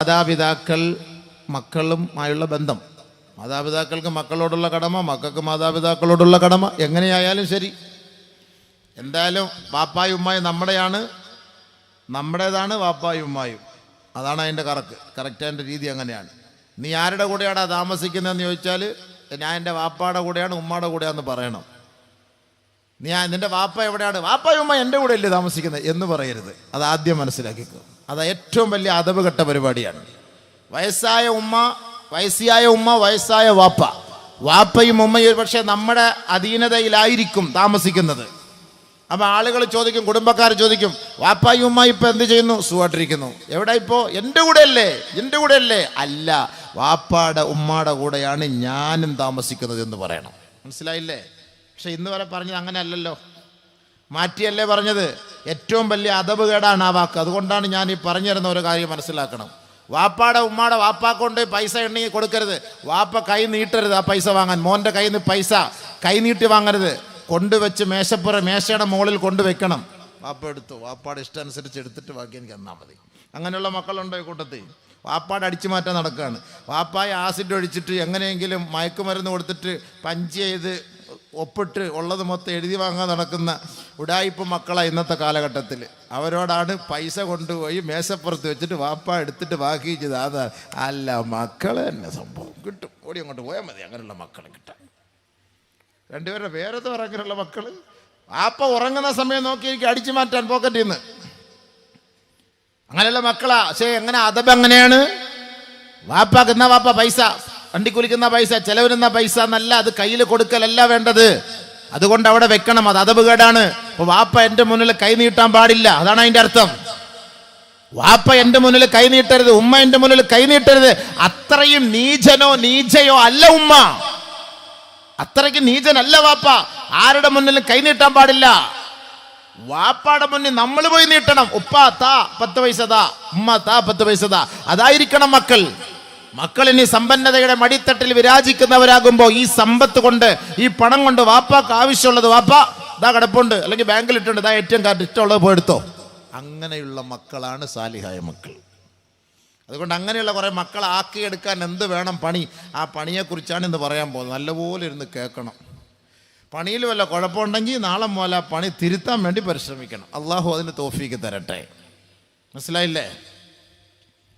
മാതാപിതാക്കൾ മക്കളുമായുള്ള ബന്ധം, മാതാപിതാക്കൾക്ക് മക്കളോടുള്ള കടമ, മക്കൾക്ക് മാതാപിതാക്കളോടുള്ള കടമ, എങ്ങനെയായാലും ശരി. എന്തായാലും വാപ്പായും ഉമ്മായും നമ്മുടെയാണ്, നമ്മുടേതാണ് വാപ്പായും ഉമ്മായും. അതാണ് അതിൻ്റെ കറക്റ്റ് അതിൻ്റെ രീതി അങ്ങനെയാണ്. നീ ആരുടെ കൂടെയാടാ താമസിക്കുന്നതെന്ന് ചോദിച്ചാൽ ഞാൻ എൻ്റെ വാപ്പായുടെ കൂടെയാണ് ഉമ്മയുടെ കൂടെയാണെന്ന് പറയണം. നീ നിൻ്റെ വാപ്പ എവിടെയാണ്? വാപ്പായും ഉമ്മ എൻ്റെ കൂടെ അല്ലേ താമസിക്കുന്നത് എന്ന് പറയരുത്. അത് ആദ്യം മനസ്സിലാക്കിക്കോ. അത് ഏറ്റവും വലിയ അദബ് കെട്ട പരിപാടിയാണ്. വയസ്സായ ഉമ്മ, വയസ്സായ വാപ്പ, വാപ്പയും ഉമ്മയും പക്ഷേ നമ്മുടെ അധീനതയിലായിരിക്കും താമസിക്കുന്നത്. അപ്പം ആളുകൾ ചോദിക്കും, കുടുംബക്കാർ ചോദിക്കും, വാപ്പായും ഉമ്മ ഇപ്പം എന്ത് ചെയ്യുന്നു? സുഖമായിട്ടിരിക്കുന്നു. എവിടെ ഇപ്പോൾ? എൻ്റെ കൂടെ അല്ലേ? അല്ല, വാപ്പാടെ ഉമ്മാടെ കൂടെയാണ് ഞാനും താമസിക്കുന്നത് എന്ന് പറയണം. മനസ്സിലായില്ലേ? പക്ഷെ ഇന്ന് വരെ പറഞ്ഞത് അങ്ങനെ അല്ലല്ലോ, മാറ്റിയല്ലേ പറഞ്ഞത്. ഏറ്റവും വലിയ അദബ് കേടാണ് ആ വാക്ക്. അതുകൊണ്ടാണ് ഞാൻ ഈ പറഞ്ഞു തരുന്ന ഒരു കാര്യം മനസ്സിലാക്കണം. വാപ്പാടെ ഉമ്മാടെ വാപ്പാക്കൊണ്ട് പൈസ എണ്ണി കൊടുക്കരുത്. വാപ്പ കൈ നീട്ടരുത് ആ പൈസ വാങ്ങാൻ. മോൻ്റെ കയ്യിൽ നിന്ന് പൈസ കൈ നീട്ടി വാങ്ങരുത്. കൊണ്ടുവച്ച് മേശയുടെ മുകളിൽ കൊണ്ടുവയ്ക്കണം. വാപ്പ എടുത്തു, വാപ്പാടെ ഇഷ്ടം അനുസരിച്ച് എടുത്തിട്ട് ബാക്കി എനിക്ക് തന്നാൽ മതി. അങ്ങനെയുള്ള മക്കളുണ്ടോ ഈ കൂട്ടത്തിൽ? വാപ്പാടെ അടിച്ചു മാറ്റാൻ നടക്കുകയാണ്. വാപ്പായ ആസിഡ് ഒഴിച്ചിട്ട് എങ്ങനെയെങ്കിലും മയക്കുമരുന്ന് കൊടുത്തിട്ട് പഞ്ച് ചെയ്ത് ഒപ്പിട്ട് ഉള്ളത് മൊത്തം എഴുതി വാങ്ങാൻ നടക്കുന്ന ഉഡായിപ്പ് മക്കളാണ് ഇന്നത്തെ കാലഘട്ടത്തിൽ. അവരോടാണ് പൈസ കൊണ്ടുപോയി മേശപ്പുറത്ത് വെച്ചിട്ട് വാപ്പ എടുത്തിട്ട് ബാക്കി ചെയ്ത്. അതാ അല്ല, മക്കളെ തന്നെ സംഭവം കിട്ടും. ഓടി അങ്ങോട്ട് പോയാൽ മതി അങ്ങനെയുള്ള മക്കളെ കിട്ടാൻ. രണ്ടുപേരുടെ പേരത്ത് അങ്ങനെയുള്ള മക്കൾ. വാപ്പ ഉറങ്ങുന്ന സമയം നോക്കി എനിക്ക് അടിച്ചു മാറ്റാൻ പോക്കറ്റിൽ നിന്ന്. അങ്ങനെയുള്ള മക്കളാ. പക്ഷേ എങ്ങനെ അദബ് എങ്ങനെയാണ്? വാപ്പാക്കുന്ന വാപ്പ പൈസ, വണ്ടിക്കുലിക്കുന്ന പൈസ, ചെലവിനുന്ന പൈസ എന്നല്ല, അത് കയ്യിൽ കൊടുക്കലല്ല വേണ്ടത്. അതുകൊണ്ട് അവിടെ വെക്കണം. അത് അദബ് കേടാണ്. അപ്പൊ വാപ്പ എൻ്റെ മുന്നിൽ കൈ നീട്ടാൻ പാടില്ല, അതാണ് അതിൻ്റെ അർത്ഥം. വാപ്പ എൻ്റെ മുന്നിൽ കൈ നീട്ടരുത്, ഉമ്മ എൻ്റെ മുന്നിൽ കൈ നീട്ടരുത്. അത്രയും നീചയോ അല്ല ഉമ്മ, അത്രയ്ക്ക് നീചനല്ല വാപ്പ. ആരുടെ മുന്നിലും കൈ നീട്ടാൻ പാടില്ല. വാപ്പാടെ മുന്നിൽ നമ്മൾ പോയി നീട്ടണം. ഉപ്പ താ 10 പൈസ താ, ഉമ്മ താ 10 പൈസ താ. അതായിരിക്കണം മക്കൾ. ഇനി സമ്പന്നതയുടെ മടിത്തട്ടിൽ വിരാജിക്കുന്നവരാകുമ്പോൾ ഈ സമ്പത്ത് കൊണ്ട്, ഈ പണം കൊണ്ട് വാപ്പാക്ക് ആവശ്യമുള്ളത് വാപ്പ ഇതാ കിടപ്പുണ്ട്, അല്ലെങ്കിൽ ബാങ്കിൽ ഇട്ടുണ്ട്, ഇതാ ഏറ്റവും കാര്യം ഇഷ്ടമുള്ളത് പോയി എടുത്തോ. അങ്ങനെയുള്ള മക്കളാണ് സാലിഹായ മക്കൾ. അതുകൊണ്ട് അങ്ങനെയുള്ള കുറേ മക്കളെ ആക്കിയെടുക്കാൻ എന്ത് വേണം പണി, ആ പണിയെക്കുറിച്ചാണ് ഇന്ന് പറയാൻ പോകുന്നത്. നല്ലപോലെ ഇരുന്ന് കേൾക്കണം. പണിയിൽ വല്ല കുഴപ്പമുണ്ടെങ്കിൽ നാളെ മുതൽ ആ പണി തിരുത്താൻ വേണ്ടി പരിശ്രമിക്കണം. അള്ളാഹു അതിന് തൗഫീക്ക് തരട്ടെ. മനസ്സിലായില്ലേ?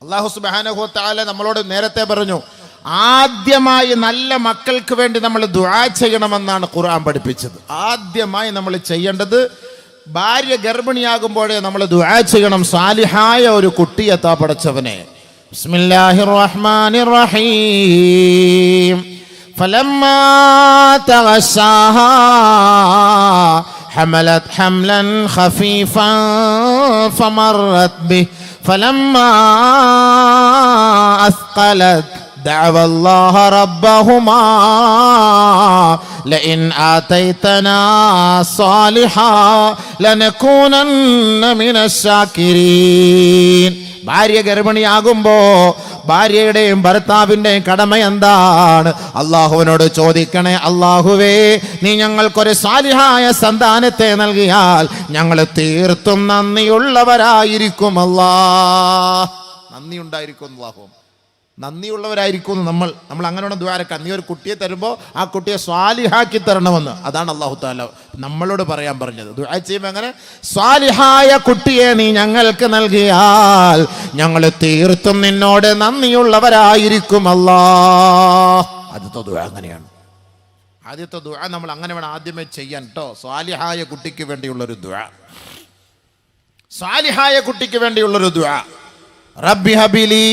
അള്ളാഹു സുബ്ഹാനഹു വ തആല നമ്മളോട് നേരത്തെ പറഞ്ഞു, ആദ്യമായി നല്ല മക്കൾക്ക് വേണ്ടി നമ്മൾ ദുആ ചെയ്യണമെന്നാണ് ഖുർആൻ പഠിപ്പിച്ചത്. ആദ്യമായി നമ്മൾ ചെയ്യേണ്ടത്, ഭാര്യ ഗർഭിണിയാകുമ്പോഴേ നമ്മൾ ദുആ ചെയ്യണം, സാലിഹായ ഒരു കുട്ടിയെ താ പടച്ചവനെ. ബിസ്മില്ലാഹിർ റഹ്മാനിർ റഹീം. ഫലമ്മാ തഗശാഹാ ഹമലത് ഹംലൻ ഖഫീഫൻ ഫമറത് ബിഹി فلما أثقلت دعوا الله ربهما لئن آتيتنا صالحا لنكونن من الشاكرين. ഭാര്യ ഗർഭിണിയാകുമ്പോ ഭാര്യയുടെയും ഭർത്താവിൻ്റെയും കടമ എന്താണ്? അള്ളാഹുവിനോട് ചോദിക്കണേ, അള്ളാഹുവേ നീ ഞങ്ങൾക്കൊരു സാലിഹായ സന്താനത്തെ നൽകിയാൽ ഞങ്ങൾ തീർത്തും നന്ദിയുള്ളവരായിരിക്കും. നന്ദി ഉണ്ടായിരിക്കും. അള്ളാഹു നന്ദിയുള്ളവരായിരിക്കും. നമ്മൾ അങ്ങനെയാണ് ദ്വാരക്കാൻ. നീ ഒരു കുട്ടിയെ തരുമ്പോൾ ആ കുട്ടിയെ സ്വാലിഹാക്കി തരണമെന്ന്, അതാണ് അള്ളാഹു തആല നമ്മളോട് പറയാൻ പറഞ്ഞത്. ദുആ ചെയ്യുമ്പോൾ അങ്ങനെ, സ്വാലിഹായ കുട്ടിയെ നീ ഞങ്ങൾക്ക് നൽകിയാൽ ഞങ്ങൾ തീർത്തും നിന്നോട് നന്ദിയുള്ളവരായിരിക്കും അല്ലാഹ്. ആദ്യത്തെ ദുആ അങ്ങനെയാണ്. ആദ്യത്തെ ദുആ നമ്മൾ അങ്ങനെ വേണം ആദ്യമേ ചെയ്യാൻ കേട്ടോ. സ്വാലിഹായ കുട്ടിക്ക് വേണ്ടിയുള്ളൊരു ദുആ, സ്വാലിഹായ കുട്ടിക്ക് വേണ്ടിയുള്ളൊരു ദുആ. റബ്ബി ഹബിലി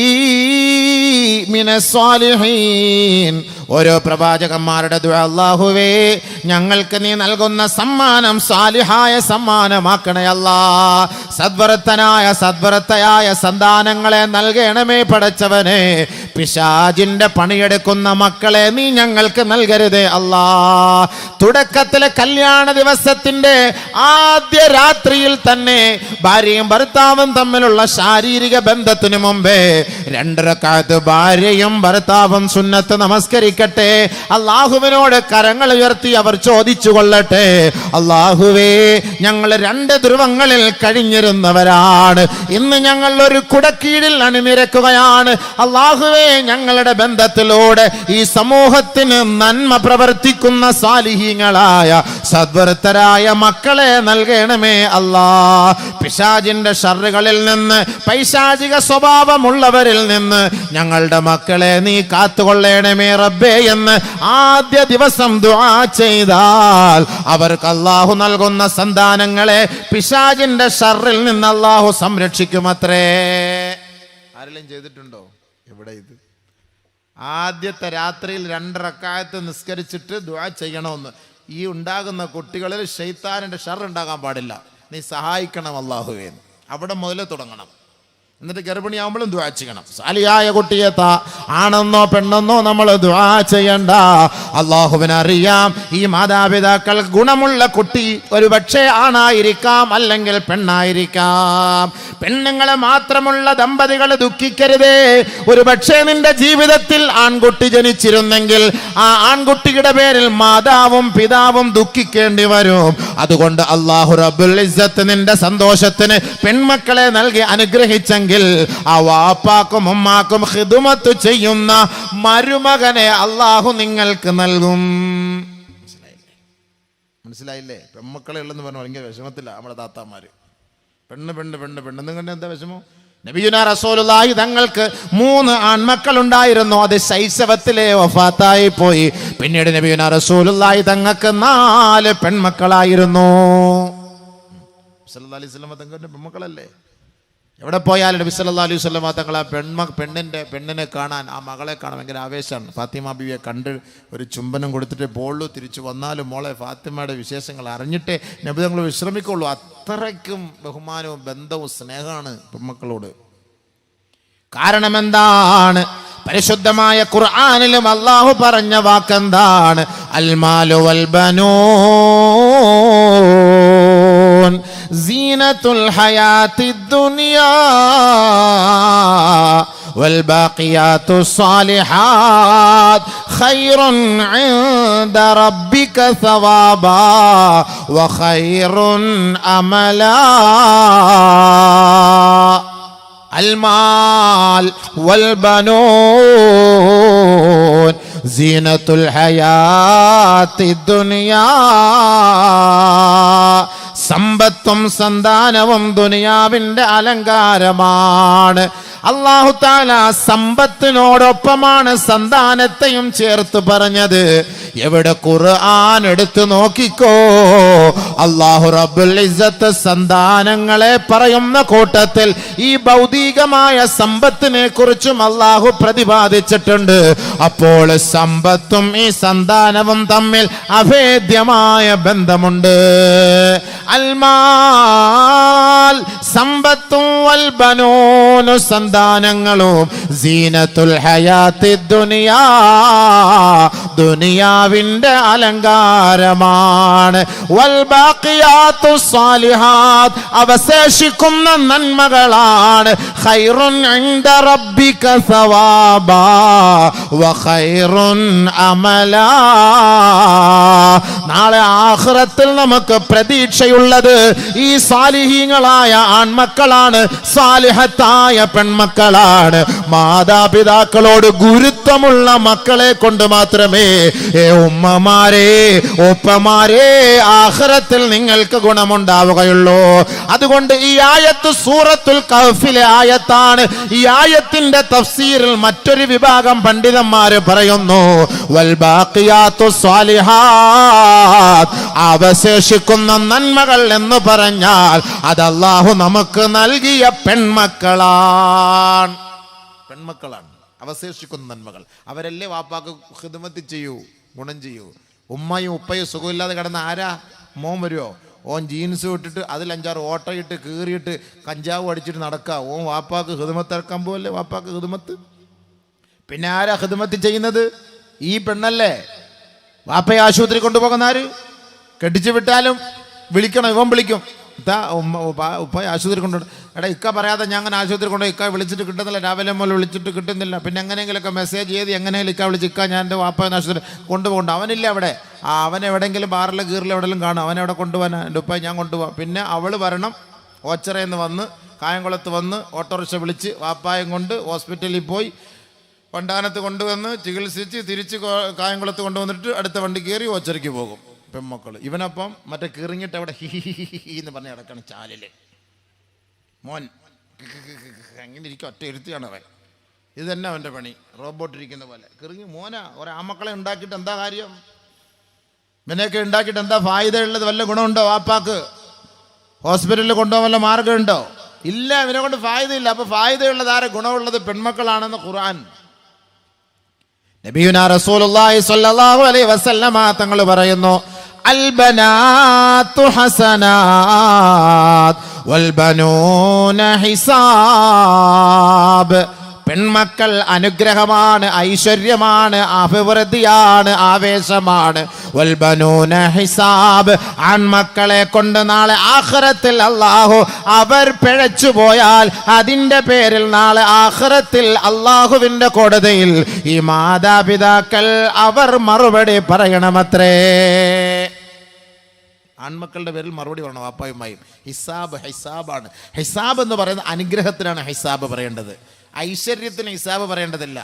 മിനസ് സ്വാലിഹീൻ. ഓരോ പ്രവാചകന്മാരുടെ ദുആ, അല്ലാഹുവേ ഞങ്ങൾക്ക് നീ നൽകുന്ന സമ്മാനം സാലിഹായ സമ്മാനമാക്കണേ അല്ലാ. സദ്വൃത്തയായ സന്താനങ്ങളെ നൽകണമേ പടച്ചവനെ. പിശാചിന്റെ പണിയെടുക്കുന്ന മക്കളെ നീ ഞങ്ങൾക്ക് നൽകരുതേ അല്ലാ. തുടക്കത്തിലെ കല്യാണ ദിവസത്തിന്റെ ആദ്യ രാത്രിയിൽ തന്നെ ഭാര്യയും ഭർത്താവും തമ്മിലുള്ള ശാരീരിക ബന്ധത്തിന് മുമ്പേ 2 റക്അത്ത് ഭാര്യയും ഭർത്താവും സുന്നത്ത് നമസ്കരിക്കട്ടെ. അള്ളാഹുവിനോട് കരങ്ങൾ ഉയർത്തി അവർ ചോദിച്ചു കൊള്ളട്ടെ, അള്ളാഹുവേ, ഞങ്ങൾ 2 ധ്രുവങ്ങളിൽ കഴിഞ്ഞിരുന്നവരാണ്, ഇന്ന് ഞങ്ങൾ ഒരു കുടക്കീഴിൽ അണിനിരക്കുകയാണ്. അള്ളാഹുവേ, ഞങ്ങളുടെ ബന്ധത്തിലൂടെ ഈ സമൂഹത്തിന് നന്മ പ്രവർത്തിക്കുന്ന സാലിഹീങ്ങളായ സദ്വൃത്തരായ മക്കളെ നൽകണമേ അല്ലാ. പിശാചിന്റെ ഷർറുകളിൽ നിന്ന്, പൈശാചിക സ്വഭാവമുള്ളവരിൽ നിന്ന് ഞങ്ങളുടെ മക്കളെ നീ കാത്തുകൊള്ളണമേ റബ്ബേ എന്ന് ആദ്യ ദിവസം ദുആ ചെയ്താൽ അവർക്ക് അല്ലാഹു നൽകുന്ന സന്താനങ്ങളെ പിശാചിന്റെ ഷർറിൽ നിന്ന് അല്ലാഹു സംരക്ഷിക്കുമത്രേ. ആരെങ്കിലും ചെയ്തിട്ടുണ്ടോ? എവിടെ ഇത്? ആദ്യത്തെ രാത്രിയിൽ 2 റക്അത്ത് നിസ്കരിച്ചിട്ട് ദുആ ചെയ്യണമെന്ന്. ഈ ഉണ്ടാകുന്ന കുട്ടികളിൽ ശൈത്താനിന്റെ ഷർ ഉണ്ടാകാൻ പാടില്ല. നീ സഹായിക്കണം അല്ലാഹുവേ, അവിടെ മുതലേ തുടങ്ങണം. എന്നിട്ട് ഗർഭിണിയാവുമ്പോഴും ദുആ ചെയ്യണം. സാലിയായ കുട്ടിയെ ആണെന്നോ പെണ്ണെന്നോ നമ്മൾ ദുആ ചെയ്യണ്ട. അല്ലാഹുവിനറിയാം ഈ മാതാപിതാക്കൾ ഗുണമുള്ള കുട്ടി ഒരു പക്ഷേ ആണായിരിക്കാം, അല്ലെങ്കിൽ പെണ്ണായിരിക്കാം. പെണ്ണുങ്ങളെ മാത്രമുള്ള ദമ്പതികൾ ദുഃഖിക്കരുതേ. ഒരു പക്ഷേ നിന്റെ ജീവിതത്തിൽ ആൺകുട്ടി ജനിച്ചിരുന്നെങ്കിൽ ആ ആൺകുട്ടിയുടെ പേരിൽ മാതാവും പിതാവും ദുഃഖിക്കേണ്ടി വരും. അതുകൊണ്ട് അല്ലാഹു റബ്ബുൽ ഇസ്സത്ത് നിന്റെ സന്തോഷത്തിന് പെൺമക്കളെ നൽകി അനുഗ്രഹിച്ചെങ്കിൽ ആ വാപ്പാക്കും ഉമ്മാക്കും ഖിദ്മത്ത് ചെയ്യുന്ന മരുമകനെ അല്ലാഹു നിങ്ങൾക്ക് നൽകും. മനസ്സിലായില്ലേ? പെൺമക്കളെ ഉള്ളെന്ന് പറഞ്ഞു ഭയങ്കര വിഷമത്തില്ല നമ്മുടെ താത്താമാര്. പെണ്ണ് പെണ്ണ് പെണ്ണ് പെണ്ണെന്ന് കണ്ട എന്താ വിഷമം? നബിയുനാ റസൂലുള്ളാഹി തങ്ങൾക്ക് 3 ആൺമക്കൾ ഉണ്ടായിരുന്നു. അത് ശൈശവത്തിലെ വഫാത്തായി പോയി. പിന്നീട് നബിയുനാ റസൂലുള്ളാഹി തങ്ങൾക്ക് 4 പെൺമക്കളായിരുന്നു. സല്ലല്ലാഹു അലൈഹി വസല്ലം തങ്ങളുടെ പെൺമക്കളല്ലേ? എവിടെ പോയാലും നബി സല്ലല്ലാഹു അലൈഹി വസല്ലം തങ്ങളെ പെണ്ണിനെ കാണാൻ, ആ മകളെ കാണാൻ ഭയങ്കര ആവേശമാണ്. ഫാത്തിമ ബീവിയെ കണ്ട് ഒരു ചുംബനം കൊടുത്തിട്ട് പോളൂ. തിരിച്ചു വന്നാലും മോളെ ഫാത്തിമയുടെ വിശേഷങ്ങൾ അറിഞ്ഞിട്ടേ നബി തങ്ങൾ വിശ്രമിക്കുള്ളൂ. അത്രയ്ക്കും ബഹുമാനവും ബന്ധവും സ്നേഹമാണ് പെൺമക്കളോട്. കാരണം എന്താണ്? പരിശുദ്ധമായ ഖുർആനിലും അല്ലാഹു പറഞ്ഞ വാക്കെന്താണ്? അൽ മാലു വൽ ബനൂൻ സീനത്തുൽ ഹയാത്തിദ് ദുനിയാ വൽ ബാഖിയാത്തുസ് സാലിഹാത്ത് ഖൈറുൻ ഇൻദ റബ്ബിക സവാബാ വ ഖൈറുൻ അമലാ. المال والبنون زينة الحياة الدنيا. സമ്പത്തും സന്താനവും ദുനിയാവിന്റെ അലങ്കാരമാണ്. അല്ലാഹു തആല സമ്പത്തിനോടൊപ്പമാണ് സന്താനത്തെയും ചേർത്ത് പറഞ്ഞത്. എവിടെ ഖുർആൻ എടുത്തു നോക്കിക്കോ, അല്ലാഹു റബ്ബുൽ ഇസ്സത്ത് സന്താനങ്ങളെ പറയുന്ന കൂട്ടത്തിൽ ഈ ഭൗതികമായ സമ്പത്തിനെ കുറിച്ചും അല്ലാഹു പ്രതിപാദിച്ചിട്ടുണ്ട്. അപ്പോൾ സമ്പത്തും ഈ സന്താനവും തമ്മിൽ അഭേദ്യമായ ബന്ധമുണ്ട്. അൽമാൽ സമ്പത്തും വൽ ബനൂൻ സന്താനങ്ങളും സീനത്തുൽ ഹയാത്തിദ് ദുനിയാ ദുനിയാവിന്റെ അലങ്കാരമാണ്. വൽ ബാഖിയാത്തുസ് സാലിഹാത്ത് അവശേഷിക്കുന്ന നന്മകളാണ്. ഖൈറുൻ ഇൻദ റബ്ബിക സവാബാ വ ഖൈറുൻ അമലാ. നാളെ ആഖിറത്തിൽ നമുക്ക് പ്രതീക്ഷയുള്ളത് ഈ സാലിഹീങ്ങളായ ആൺമക്കളാണ്, സാലിഹത്തായ പെൺമക്കളാണ്. മാതാപിതാക്കളോട് ഗുരുത്വമുള്ള മക്കളെ കൊണ്ട് മാത്രമേ ഉമ്മമാരെ ഉപ്പമാരെ ആഖിറത്തിൽ നിങ്ങൾക്ക് ഗുണമുണ്ടാവുകയുള്ളൂ. അതുകൊണ്ട് ഈ ആയത്ത് സൂറത്തുൽ കഹ്ഫിലെ ആയത്താണ്. ഈ ആയത്തിന്റെ തഫ്സീറിൽ മറ്റൊരു വിഭാഗം പണ്ഡിതന്മാര് പറയുന്നു, വൽ ബാഖിയാത്തുസ് സാലിഹാത്ത് അവശേഷിക്കുന്ന നന്മകൾ എന്ന് പറഞ്ഞാൽ അത് അല്ലാഹു നമുക്ക് നൽകിയ പെൺമക്കളാണ്. അവശേഷിക്കുന്ന നന്മകൾ അവരല്ലേ വാപ്പാക്ക് ഖിദ്മത്ത് ചെയ്യൂ, ഗുണം ചെയ്യൂ. ഉമ്മയും ഉപ്പയും സുഖമില്ലാതെ കിടന്ന ആരാ? മോൻ വരുമോ? ഓൻ ജീൻസ് ഇട്ടിട്ട് അതിൽ 5-6 ഓട്ടയിട്ട് കീറിയിട്ട് കഞ്ചാവ് അടിച്ചിട്ട് നടക്കുക. ഓൻ വാപ്പാക്ക് ഖിദ്മത്ത് ഇറക്കാൻ പോവല്ലേ? വാപ്പാക്ക് ഖിദ്മത്ത് പിന്നെ ആരാ ഖിദ്മത്ത് ചെയ്യുന്നത്? ഈ പെണ്ണല്ലേ. വാപ്പയെ ആശുപത്രി കൊണ്ടുപോകുന്ന ആര്? കെട്ടിച്ചു വിട്ടാലും വിളിക്കണം, ഇവൻ വിളിക്കും. ഉപ്പ ആശുപത്രി കൊണ്ടു. എടാ ഇക്ക പറയാതെ ഞാൻ അങ്ങനെ ആശുപത്രി കൊണ്ടുപോയി ഇക്ക വിളിച്ചിട്ട് കിട്ടുന്നില്ല, രാവിലെ മുതൽ വിളിച്ചിട്ട് കിട്ടുന്നില്ല. പിന്നെ എങ്ങനെയെങ്കിലുമൊക്കെ മെസ്സേജ് ചെയ്ത് എങ്ങനെയെങ്കിലും ഇക്ക വിളിച്ച് ഇക്ക ഞാൻ എൻ്റെ വാപ്പ ആശുപത്രി കൊണ്ടുപോകണ്ട. അവനില്ല അവിടെ. അവൻ എവിടെയെങ്കിലും ബാറിലെ കീറിൽ എവിടെയെങ്കിലും കാണും. അവനെവിടെ കൊണ്ടുപോകാൻ? എൻ്റെ ഉപ്പ ഞാൻ കൊണ്ടുപോകാം. പിന്നെ അവൾ വരണം, ഓച്ചറയിൽ വന്ന് കായംകുളത്ത് വന്ന് ഓട്ടോറിക്ഷ വിളിച്ച് വാപ്പായം കൊണ്ട് ഹോസ്പിറ്റലിൽ പോയി വണ്ടാനത്ത് കൊണ്ടുവന്ന് ചികിത്സിച്ച് തിരിച്ച് കായംകുളത്ത് കൊണ്ടുവന്നിട്ട് അടുത്ത വണ്ടി കയറി ഓച്ചറയ്ക്ക് പോകും പെൺമക്കൾ. ഇവനപ്പം മറ്റേ കീറിങ്ങിട്ട് അവിടെ ഹി ഹി ഹി ഹി എന്ന് പറഞ്ഞ് കിടക്കണം ചാലില്. മോൻ അങ്ങനെ ഇരിക്കും, ഒറ്റ ഇരുത്തിയാണ് അവൻ. ഇത് തന്നെ അവൻ്റെ പണി, റോബോട്ട് ഇരിക്കുന്ന പോലെ കിറിങ്ങി. മോനാ ഒരാമക്കളെ ഉണ്ടാക്കിയിട്ട് എന്താ കാര്യം? ഇവനെയൊക്കെ ഉണ്ടാക്കിയിട്ട് എന്താ ഫായിദയുള്ളത്? വല്ല ഗുണമുണ്ടോ വാപ്പാക്ക്? ഹോസ്പിറ്റലിൽ കൊണ്ടുപോകാൻ വല്ല മാർഗമുണ്ടോ? ഇല്ല, ഇവനെ കൊണ്ട് ഫായിദയില്ല. അപ്പോൾ ഫായിദയുള്ളത് ആരെ? ഗുണമുള്ളത് പെൺമക്കളാണെന്ന് ഖുർആൻ. നബിയുനാ റസൂലുള്ളാഹി സ്വല്ലല്ലാഹു അലൈഹി വസല്ലമ തങ്ങൾ പറയുന്നു, അൽ ബനാതു ഹസനാത് വൽ ബനൂന ഹിസാബ്. പെൺമക്കൾ അനുഗ്രഹമാണ്, ഐശ്വര്യമാണ്, അഭിവൃദ്ധിയാണ്, ആവേശമാണ്. വൽ ബനൂന ഹിസാബ്. ആൺമക്കളെ കൊണ്ട് നാളെ ആഖിറത്തിൽ അല്ലാഹു അവർ പിഴച്ചു പോയാൽ അതിൻ്റെ പേരിൽ നാളെ ആഖിറത്തിൽ അല്ലാഹുവിൻ്റെ കോടതിയിൽ ഈ മാതാപിതാക്കൾ അവർ മറുപടി പറയണമത്രേ. ആൺമക്കളുടെ പേരിൽ മറുപടി പറയണം വാപ്പായുമായും. ഹിസാബാണ്. ഹിസാബ് എന്ന് പറയുന്നത് അനുഗ്രഹത്തിനാണ് ഹിസാബ് പറയേണ്ടത്, ഐശ്വര്യത്തിന് ഹിസാബ് പറയേണ്ടതില്ല.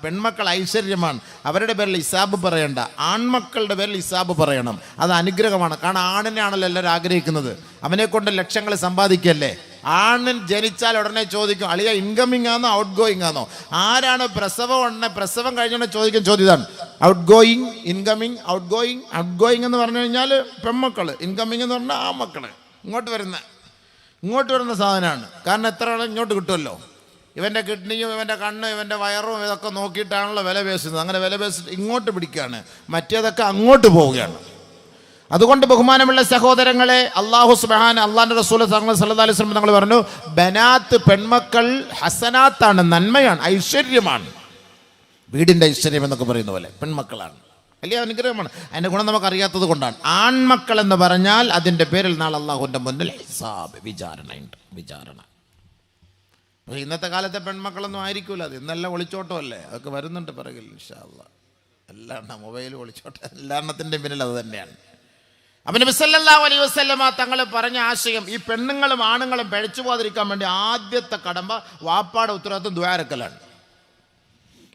പെൺമക്കൾ ഐശ്വര്യമാണ്, അവരുടെ പേരിൽ ഹിസാബ് പറയേണ്ട. ആൺമക്കളുടെ പേരിൽ ഹിസാബ് പറയണം, അത് അനുഗ്രഹമാണ്. കാരണം ആണിനെയാണല്ലോ എല്ലാവരും ആഗ്രഹിക്കുന്നത്, അവനെ കൊണ്ട് ലക്ഷങ്ങൾ സമ്പാദിക്കല്ലേ. ആണിൻ ജനിച്ചാൽ ഉടനെ ചോദിക്കും, അളിയ ഇൻകമിങ് ആണോ ഔട്ട് ഗോയിങ് ആണോ? ആരാണ് പ്രസവം കഴിഞ്ഞോടെ ചോദിക്കും ചോദ്യതാണ്. Outgoing, incoming, outgoing. Outgoing എന്ന് പറഞ്ഞു കഴിഞ്ഞാൽ പെൺമക്കൾ, ഇൻകമിങ് എന്ന് പറഞ്ഞാൽ ആ മക്കൾ. ഇങ്ങോട്ട് വരുന്ന സാധനമാണ്. കാരണം എത്ര വേണം ഇങ്ങോട്ട് കിട്ടുമല്ലോ. ഇവൻ്റെ കിഡ്നിയും ഇവൻ്റെ കണ്ണും ഇവൻ്റെ വയറും ഇതൊക്കെ നോക്കിയിട്ടാണല്ലോ വില പേശുന്നത്. അങ്ങനെ വില പേശിട്ട് ഇങ്ങോട്ട് പിടിക്കുകയാണ്, മറ്റേതൊക്കെ അങ്ങോട്ട് പോവുകയാണ്. അതുകൊണ്ട് ബഹുമാനമുള്ള സഹോദരങ്ങളെ, അല്ലാഹു സുബ്ഹാന അള്ളാഹുവിൻ്റെ റസൂൽ സല്ലല്ലാഹു അലൈഹി വസല്ലം തങ്ങൾ പറഞ്ഞു, ബനാത്ത് പെൺമക്കൾ ഹസനാത്താണ്, നന്മയാണ്, ഐശ്വര്യമാണ്. വീടിൻ്റെ ഐശ്വര്യം എന്നൊക്കെ പറയുന്ന പോലെ പെൺമക്കളാണ്, വലിയ അനുഗ്രഹമാണ്. അതിൻ്റെ ഗുണം നമുക്കറിയാത്തത് കൊണ്ടാണ്. ആൺമക്കൾ എന്ന് പറഞ്ഞാൽ അതിൻ്റെ പേരിൽ നാളെ അള്ളാഹുവിൻ്റെ മുന്നിൽ ഹിസാബ്, വിചാരണയുണ്ട്, വിചാരണ. പക്ഷേ ഇന്നത്തെ കാലത്തെ പെൺമക്കളൊന്നും ആയിരിക്കില്ല. അത് ഇന്നെല്ലാം ഒളിച്ചോട്ടമല്ലേ, അതൊക്കെ വരുന്നുണ്ട് പിറകിൽ ഇൻഷാ അല്ലാഹ്. എല്ലാം മൊബൈൽ ഒളിച്ചോട്ടം, എല്ലാത്തിൻ്റെ പിന്നിൽ അത് തന്നെയാണ്. അപ്പം നബി സല്ലല്ലാഹു അലൈഹി വസല്ലമ തങ്ങൾ പറഞ്ഞ ആശയം, ഈ പെണ്ണുങ്ങളും ആണുങ്ങളും പിഴച്ചു പോകാതിരിക്കാൻ വേണ്ടി ആദ്യത്തെ കടമ്പ വാപ്പാടെ ഉത്തരവാദിത്വം ദുആരക്കലാണ്.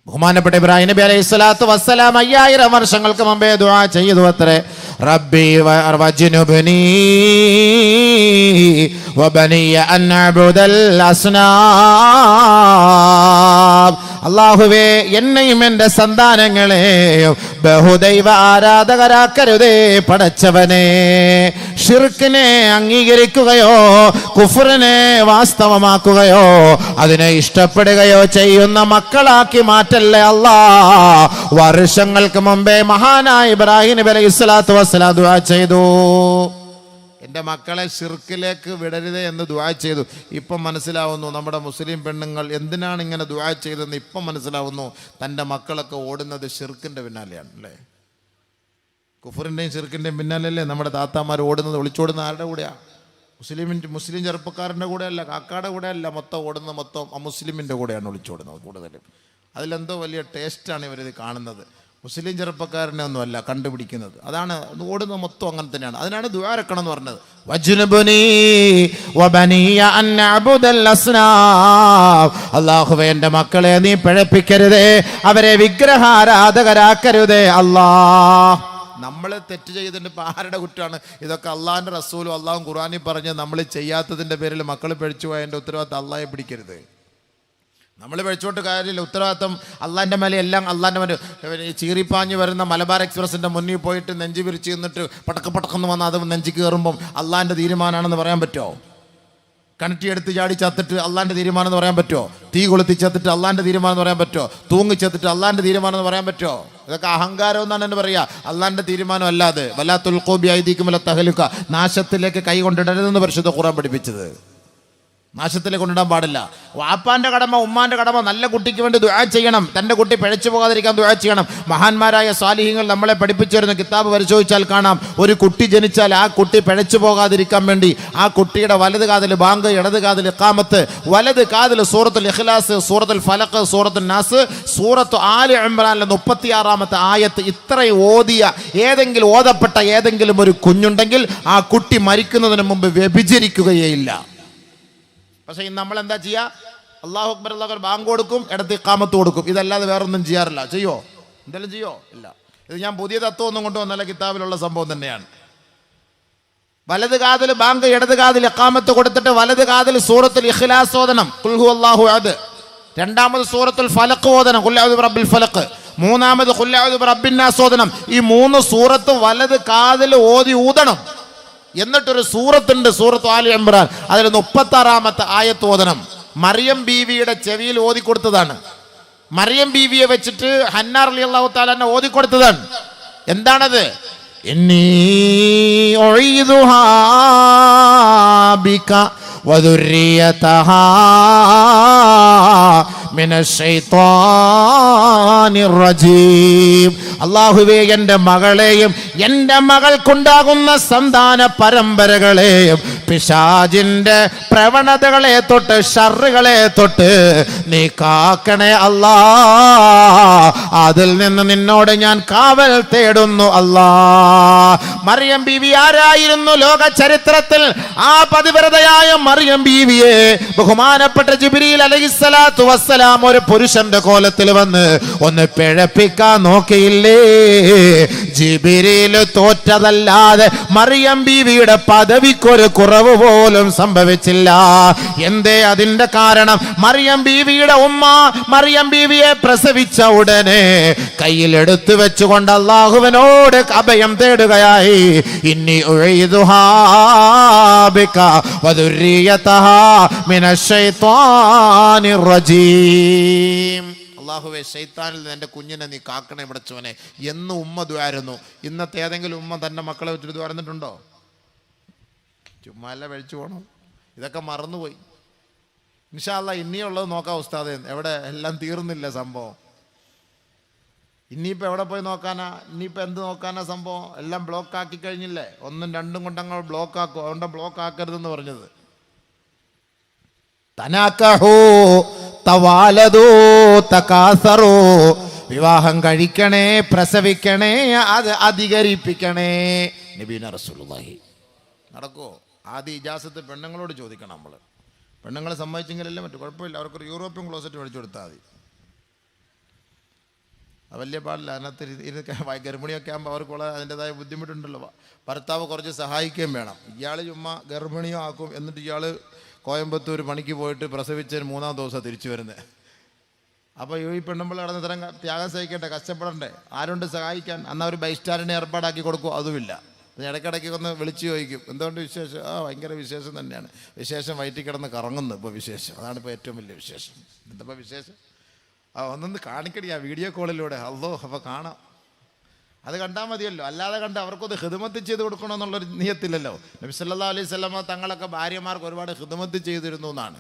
ബഹുമാനപ്പെട്ട ഇബ്രാഹിം നബി അലൈഹി സ്വലാത്തു വസ്സലാം 5000 വർഷങ്ങൾക്ക് മുമ്പേ ദുആ ചെയ്തു അത്രേ, റബ്ബി വജ്നുബ്നി വബനിയ അൻ നഅബുദൽ അസ്നാം. അല്ലാഹുവേ, എന്നെയും എൻ്റെ സന്താനങ്ങളെയും ബഹുദൈവ ആരാധകരാക്കരുതേ പടച്ചവനെ. ഷിർക്കിനെ അംഗീകരിക്കുകയോ കുഫറിനെ വാസ്തവമാക്കുകയോ അതിനെ ഇഷ്ടപ്പെടുകയോ ചെയ്യുന്ന മക്കളാക്കി മാറ്റല്ലേ അല്ലാ. വർഷങ്ങൾക്ക് മുമ്പേ മഹാനായ ഇബ്രാഹിം നബി അലൈഹി സ്വലാത്തു വസ്സലാം ദുആ ചെയ്തു, എൻ്റെ മക്കളെ ഷിർക്കിലേക്ക് വിടരുതേ എന്ന് ദുആ ചെയ്തു. ഇപ്പം മനസ്സിലാവുന്നു നമ്മുടെ മുസ്ലിം പെണ്ണുങ്ങൾ എന്തിനാണ് ഇങ്ങനെ ദുആ ചെയ്തതെന്ന് ഇപ്പം മനസ്സിലാവുന്നു. തൻ്റെ മക്കളൊക്കെ ഓടുന്നത് ഷിർക്കിൻ്റെ പിന്നാലെയാണ് അല്ലേ, കുഫറിൻ്റെയും ഷിർക്കിൻ്റെയും പിന്നാലല്ലേ നമ്മുടെ താത്താമാർ ഓടുന്നത്. ഒളിച്ചോടുന്ന ആരുടെ കൂടെയാണ്? മുസ്ലിം ചെറുപ്പക്കാരൻ്റെ കൂടെയല്ല, കാക്കയുടെ കൂടെയല്ല, ഓടുന്നത് മൊത്തം അമുസ്ലിമിൻ്റെ കൂടെയാണ് ഒളിച്ചോടുന്നത് കൂടുതലും. അതിലെന്തോ വലിയ ടേസ്റ്റാണ് ഇവരിത് കാണുന്നത്. മുസ്ലിം ചെറുപ്പക്കാരനെ ഒന്നുമല്ല കണ്ടുപിടിക്കുന്നത്, അതാണ് ഓടുന്നത് മൊത്തം അങ്ങനെ തന്നെയാണ്. അതിനാണ് ദുആ ഇറക്കണം എന്ന് പറഞ്ഞത്. വജ്നുബ്നി വബനിയ അൻ നഅബുദൽ അസ്നാം. അല്ലാഹുവേ, എൻ്റെ മക്കളെ നീ പിഴപ്പിക്കരുതേ, അവരെ വിഗ്രഹാരാധകരാക്കരുതേ അല്ലാഹ്. നമ്മൾ തെറ്റ് ചെയ്തിട്ട് ഇപ്പം ആരുടെ കുറ്റമാണ്? ഇതൊക്കെ അള്ളാഹിൻ്റെ റസൂലും അള്ളാഹും ഖുർആനിൽ പറഞ്ഞ് നമ്മൾ ചെയ്യാത്തതിൻ്റെ പേരിൽ മക്കൾ പിഴച്ചു പോയതിൻ്റെ ഉത്തരവാദിത്തം അള്ളാഹെ പിടിക്കരുത്. നമ്മൾ പിഴച്ചോട്ട് കാര്യമില്ല, ഉത്തരവാദിത്തം അള്ളാഹിൻ്റെ മേലെ എല്ലാം. അള്ളാഹിൻ്റെ മേലെ ചീറിപ്പാഞ്ഞ് വരുന്ന മലബാർ എക്സ്പ്രസിൻ്റെ മുന്നിൽ പോയിട്ട് നെഞ്ച് വിരിച്ച് നിന്നിട്ട് പടക്കെന്ന് വന്ന് അത് നെഞ്ച് കയറുമ്പം അള്ളാഹിൻ്റെ തീരുമാനമാണെന്ന് പറയാൻ പറ്റുമോ? കണറ്റിയെടുത്ത് ചാടി ചത്തിട്ട് അള്ളാഹിൻ്റെ തീരുമാനം എന്ന് പറയാൻ പറ്റുമോ? തീ കൊളുത്തി ചത്തിട്ട് അള്ളാഹിൻ്റെ തീരുമാനം എന്ന് പറയാൻ പറ്റുമോ? തൂങ്ങിച്ചത്തിട്ട് അള്ളാഹിൻ്റെ തീരുമാനം എന്ന് പറയാൻ പറ്റുമോ? ഇതൊക്കെ അഹങ്കാരം എന്നാണ് എന്നെ പറയുക, അള്ളാഹിൻ്റെ തീരുമാനം അല്ലാതെ. വലാ തുൽഖൂ ബിഅയ്ദീകും ഇലാ തഹ്ലുക, നാശത്തിലേക്ക് കൈ കൊണ്ടിടരുതെന്ന് പരിശുദ്ധ ഖുർആൻ പഠിപ്പിച്ചത്. നാശത്തിലേക്ക് കൊണ്ടിടാൻ പാടില്ല. വാപ്പാൻ്റെ കടമ, ഉമ്മാൻ്റെ കടമ നല്ല കുട്ടിക്ക് വേണ്ടി ദുആ ചെയ്യണം. തൻ്റെ കുട്ടി പിഴച്ചു പോകാതിരിക്കാൻ ദുആ ചെയ്യണം. മഹാന്മാരായ സാലിഹ്യങ്ങൾ നമ്മളെ പഠിപ്പിച്ചു തരുന്ന കിതാബ് പരിശോധിച്ചാൽ കാണാം, ഒരു കുട്ടി ജനിച്ചാൽ ആ കുട്ടി പിഴച്ചു പോകാതിരിക്കാൻ വേണ്ടി ആ കുട്ടിയുടെ വലത് കാതിൽ ബാങ്ക്, ഇടത് കാതിൽ ഇഖാമത്ത്, വലത് കാതിൽ സൂറത്തുൽ ഇഖ്ലാസ്, സൂറത്തുൽ ഫലഖ്, സൂറത്തുൽ നാസ്, സൂറത്ത് ആലി ഇംറാനിലെ 36-ാമത്തെ ആയത്ത് ഇത്രയും ഓതപ്പെട്ട ഏതെങ്കിലും ഒരു കുഞ്ഞുണ്ടെങ്കിൽ ആ കുട്ടി മരിക്കുന്നതിന് മുമ്പ് വ്യഭിചരിക്കുകയേ ഇല്ല. പക്ഷേ ഇന്ന് നമ്മൾ എന്താ ചെയ്യുക? അല്ലാഹു അക്ബർ, അല്ലാഹു അക്ബർ ബാങ്ക് കൊടുക്കും, ഇടത്ത് ഇഖാമത്ത് കൊടുക്കും. ഇതല്ലാതെ വേറൊന്നും ചെയ്യാറില്ല. ചെയ്യോ? എന്തെങ്കിലും ചെയ്യോ? ഇല്ല. ഇത് ഞാൻ പുതിയ തത്വമൊന്നും കൊണ്ടുവന്നല്ല, കിതാബിലുള്ള സംഭവം തന്നെയാണ്. വലത് കാതിൽ ബാങ്ക്, ഇടത് കാതിൽ ഇഖാമത്ത് കൊടുത്തിട്ട് വലത് കാതിൽ സൂറത്തുൽ ഇഖ്ലാസ് ഓതണം, ഖുൽ ഹുവല്ലാഹു അഹദ്. രണ്ടാമത് സൂറത്തുൽ ഫലഖ് ഓതണം, ഖുൽ അഊദു ബിറബ്ബിൽ ഫലഖ്. മൂന്നാമത് ഖുൽ അഊദു ബിറബ്ബിൻ നാസ് ഓതണം. ഈ 3 സൂറത്ത് വലത് കാതിൽ ഓതി ഊതണം. എന്നിട്ടൊരു സൂറത്തുണ്ട്, സൂറത്ത് ആലി ഇംറാൻ, അതിൽ 36-ാമത്തെ ആയത്ത് ഓതണം. മറിയം ബീവിയുടെ ചെവിയിൽ ഓതിക്കൊടുത്തതാണ്. മറിയം ബീവിയെ വെച്ചിട്ട് ഹന്നാ റളിയല്ലാഹു തആല അൻഹ ഓതിക്കൊടുത്തതാണ്. എന്താണത്? ഇന്നി ഉഈദുഹാ ബിക വദുർരിയതഹാ മിനശ്ശൈത്വാനിർ റജീം. അല്ലാഹുവേ, എൻ്റെ മകളെയും എൻ്റെ മകൾക്കുണ്ടാകുന്ന സന്താന പരമ്പരകളെയും പിശാചിൻ്റെ പ്രവണതകളെ തൊട്ട്, ഷർറുകളെ തൊട്ട് നീ കാക്കണേ അല്ലാ. അതിൽ നിന്ന് നിന്നോട് ഞാൻ കാവൽ തേടുന്നു അല്ലാ. മറിയം ബീവി ആരായിരുന്നു? ലോക ചരിത്രത്തിൽ ആ പതിവ്രതയായ മറിയം ബീവിയെ ബഹുമാനപ്പെട്ട ജിബ്രീൽ അലൈഹിസ്സലാത്തു വസ്സലാം ഒരു പുരുഷന്റെ കോലത്തിൽ വന്ന് ഒന്ന് പിഴപ്പിക്കാൻ നോക്കിയില്ലേ? ജിബ്രീൽ തോറ്റതല്ലാതെ മറിയം ബീവിയുടെ പദവിക്കൊരു കുറവ് പോലും സംഭവിച്ചില്ല. എന്തേ അതിന്റെ കാരണം? മറിയം ബീവിയുടെ ഉമ്മ മറിയം ബീവിയെ പ്രസവിച്ച ഉടനെ കയ്യിലെടുത്തു വെച്ചുകൊണ്ട് അല്ലാഹുവിനോട് അഭയം തേടുകയായി. ഇന്നി ഉഈദുഹാ ബിക വദുർരിയതഹാ മിനശ്ശൈത്വാനിർ റജീം. അല്ലാഹുവേ, ശൈത്താനിൽ നിന്ന് എൻ്റെ കുഞ്ഞിനെ നീ കാക്കണേ പടച്ചവനെ എന്ന് ഉമ്മ ദുആരുന്നു. ഇന്നത്തെ ഏതെങ്കിലും ഉമ്മ തൻ്റെ മക്കളെ വെച്ചിട്ട് ദുആരുന്നിട്ടുണ്ടോ? ചുമ്മാ അല്ല കഴിച്ചു പോകണം. ഇതൊക്കെ മറന്നുപോയി. ഇൻഷാ അല്ലാഹ് ഇനിയുള്ളത് നോക്കാം ഉസ്താദേ. എവിടെ? എല്ലാം തീർന്നില്ല സംഭവം. ഇനിയിപ്പോൾ എവിടെ പോയി നോക്കാനാ? ഇനിയിപ്പോൾ എന്ത് നോക്കാനാ? സംഭവം എല്ലാം ബ്ലോക്ക് ആക്കി കഴിഞ്ഞില്ലേ? 1ഉം 2ഉം കൊണ്ടങ്ങൾ ബ്ലോക്ക് ആക്കും. അതുകൊണ്ട് ബ്ലോക്ക് ആക്കരുതെന്ന് പറഞ്ഞത്. തനാക്കഹു തവാലദു തകാസറു. വിവാഹം കഴിക്കണേ, പ്രസവിക്കണേ, അത് അധികരിപ്പിക്കണേ. നബീന റസൂലുള്ളാഹി. നടക്കുമോ? ആദ്യ ഇജാസത്ത് പെണ്ണുങ്ങളോട് ചോദിക്കണം. നമ്മൾ പെണ്ണുങ്ങളെ സമ്മതിച്ചെങ്കിലല്ലേ മറ്റു. കുഴപ്പമില്ല, അവർക്കൊരു യൂറോപ്യൻ ക്ലോസറ്റ് മേടിച്ചു കൊടുത്താൽ മതി. അത് വലിയ പാടില്ല. അതിനകത്ത് ഗർഭിണിയൊക്കെ ആകുമ്പോൾ അവർക്കുള്ള അതിൻ്റെതായ ബുദ്ധിമുട്ടുണ്ടല്ലോ. ഭർത്താവ് കുറച്ച് സഹായിക്കുകയും വേണം. ഇയാൾ ചുമ്മാ ഗർഭിണിയോ ആക്കും, എന്നിട്ട് ഇയാൾ കോയമ്പത്തൂർ പണിക്ക് പോയിട്ട് പ്രസവിച്ചതിന് 3-ാം ദിവസം തിരിച്ചു വരുന്നത്. അപ്പോൾ ഈ പെണ്ണുമ്പോൾ കടന്ന് ഇത്തരം ത്യാഗം സഹിക്കട്ടെ, കഷ്ടപ്പെടണ്ടേ? ആരുണ്ട് സഹായിക്കാൻ? എന്നാൽ ഒരു ബൈസ്റ്റാൻഡിനെ ഏർപ്പാടാക്കി കൊടുക്കും, അതുമില്ല. ഇടയ്ക്കിടയ്ക്ക് ഒന്ന് വിളിച്ചു ചോദിക്കും, എന്തുകൊണ്ട് വിശേഷം? ഭയങ്കര വിശേഷം തന്നെയാണ്. വിശേഷം വയറ്റിൽ കിടന്ന് കറങ്ങുന്നു ഇപ്പോൾ വിശേഷം. അതാണിപ്പോൾ ഏറ്റവും വലിയ വിശേഷം. എന്താ വിശേഷം? ഒന്നൊന്ന് കാണിക്കടി ആ വീഡിയോ കോളിലൂടെ. അല്ലോ, അപ്പോൾ കാണാം. അത് കണ്ടാൽ മതിയല്ലോ. അല്ലാതെ കണ്ട് അവർക്കൊന്ന് ഖിദ്മത്ത് ചെയ്ത് കൊടുക്കണമെന്നുള്ളൊരു നിയത്തില്ലല്ലോ. നബി സല്ലല്ലാഹു അലൈഹി വസല്ലമ തങ്ങളൊക്കെ ഭാര്യമാർക്ക് ഒരുപാട് ഖിദ്മത്ത് ചെയ്തിരുന്നു എന്നാണ്.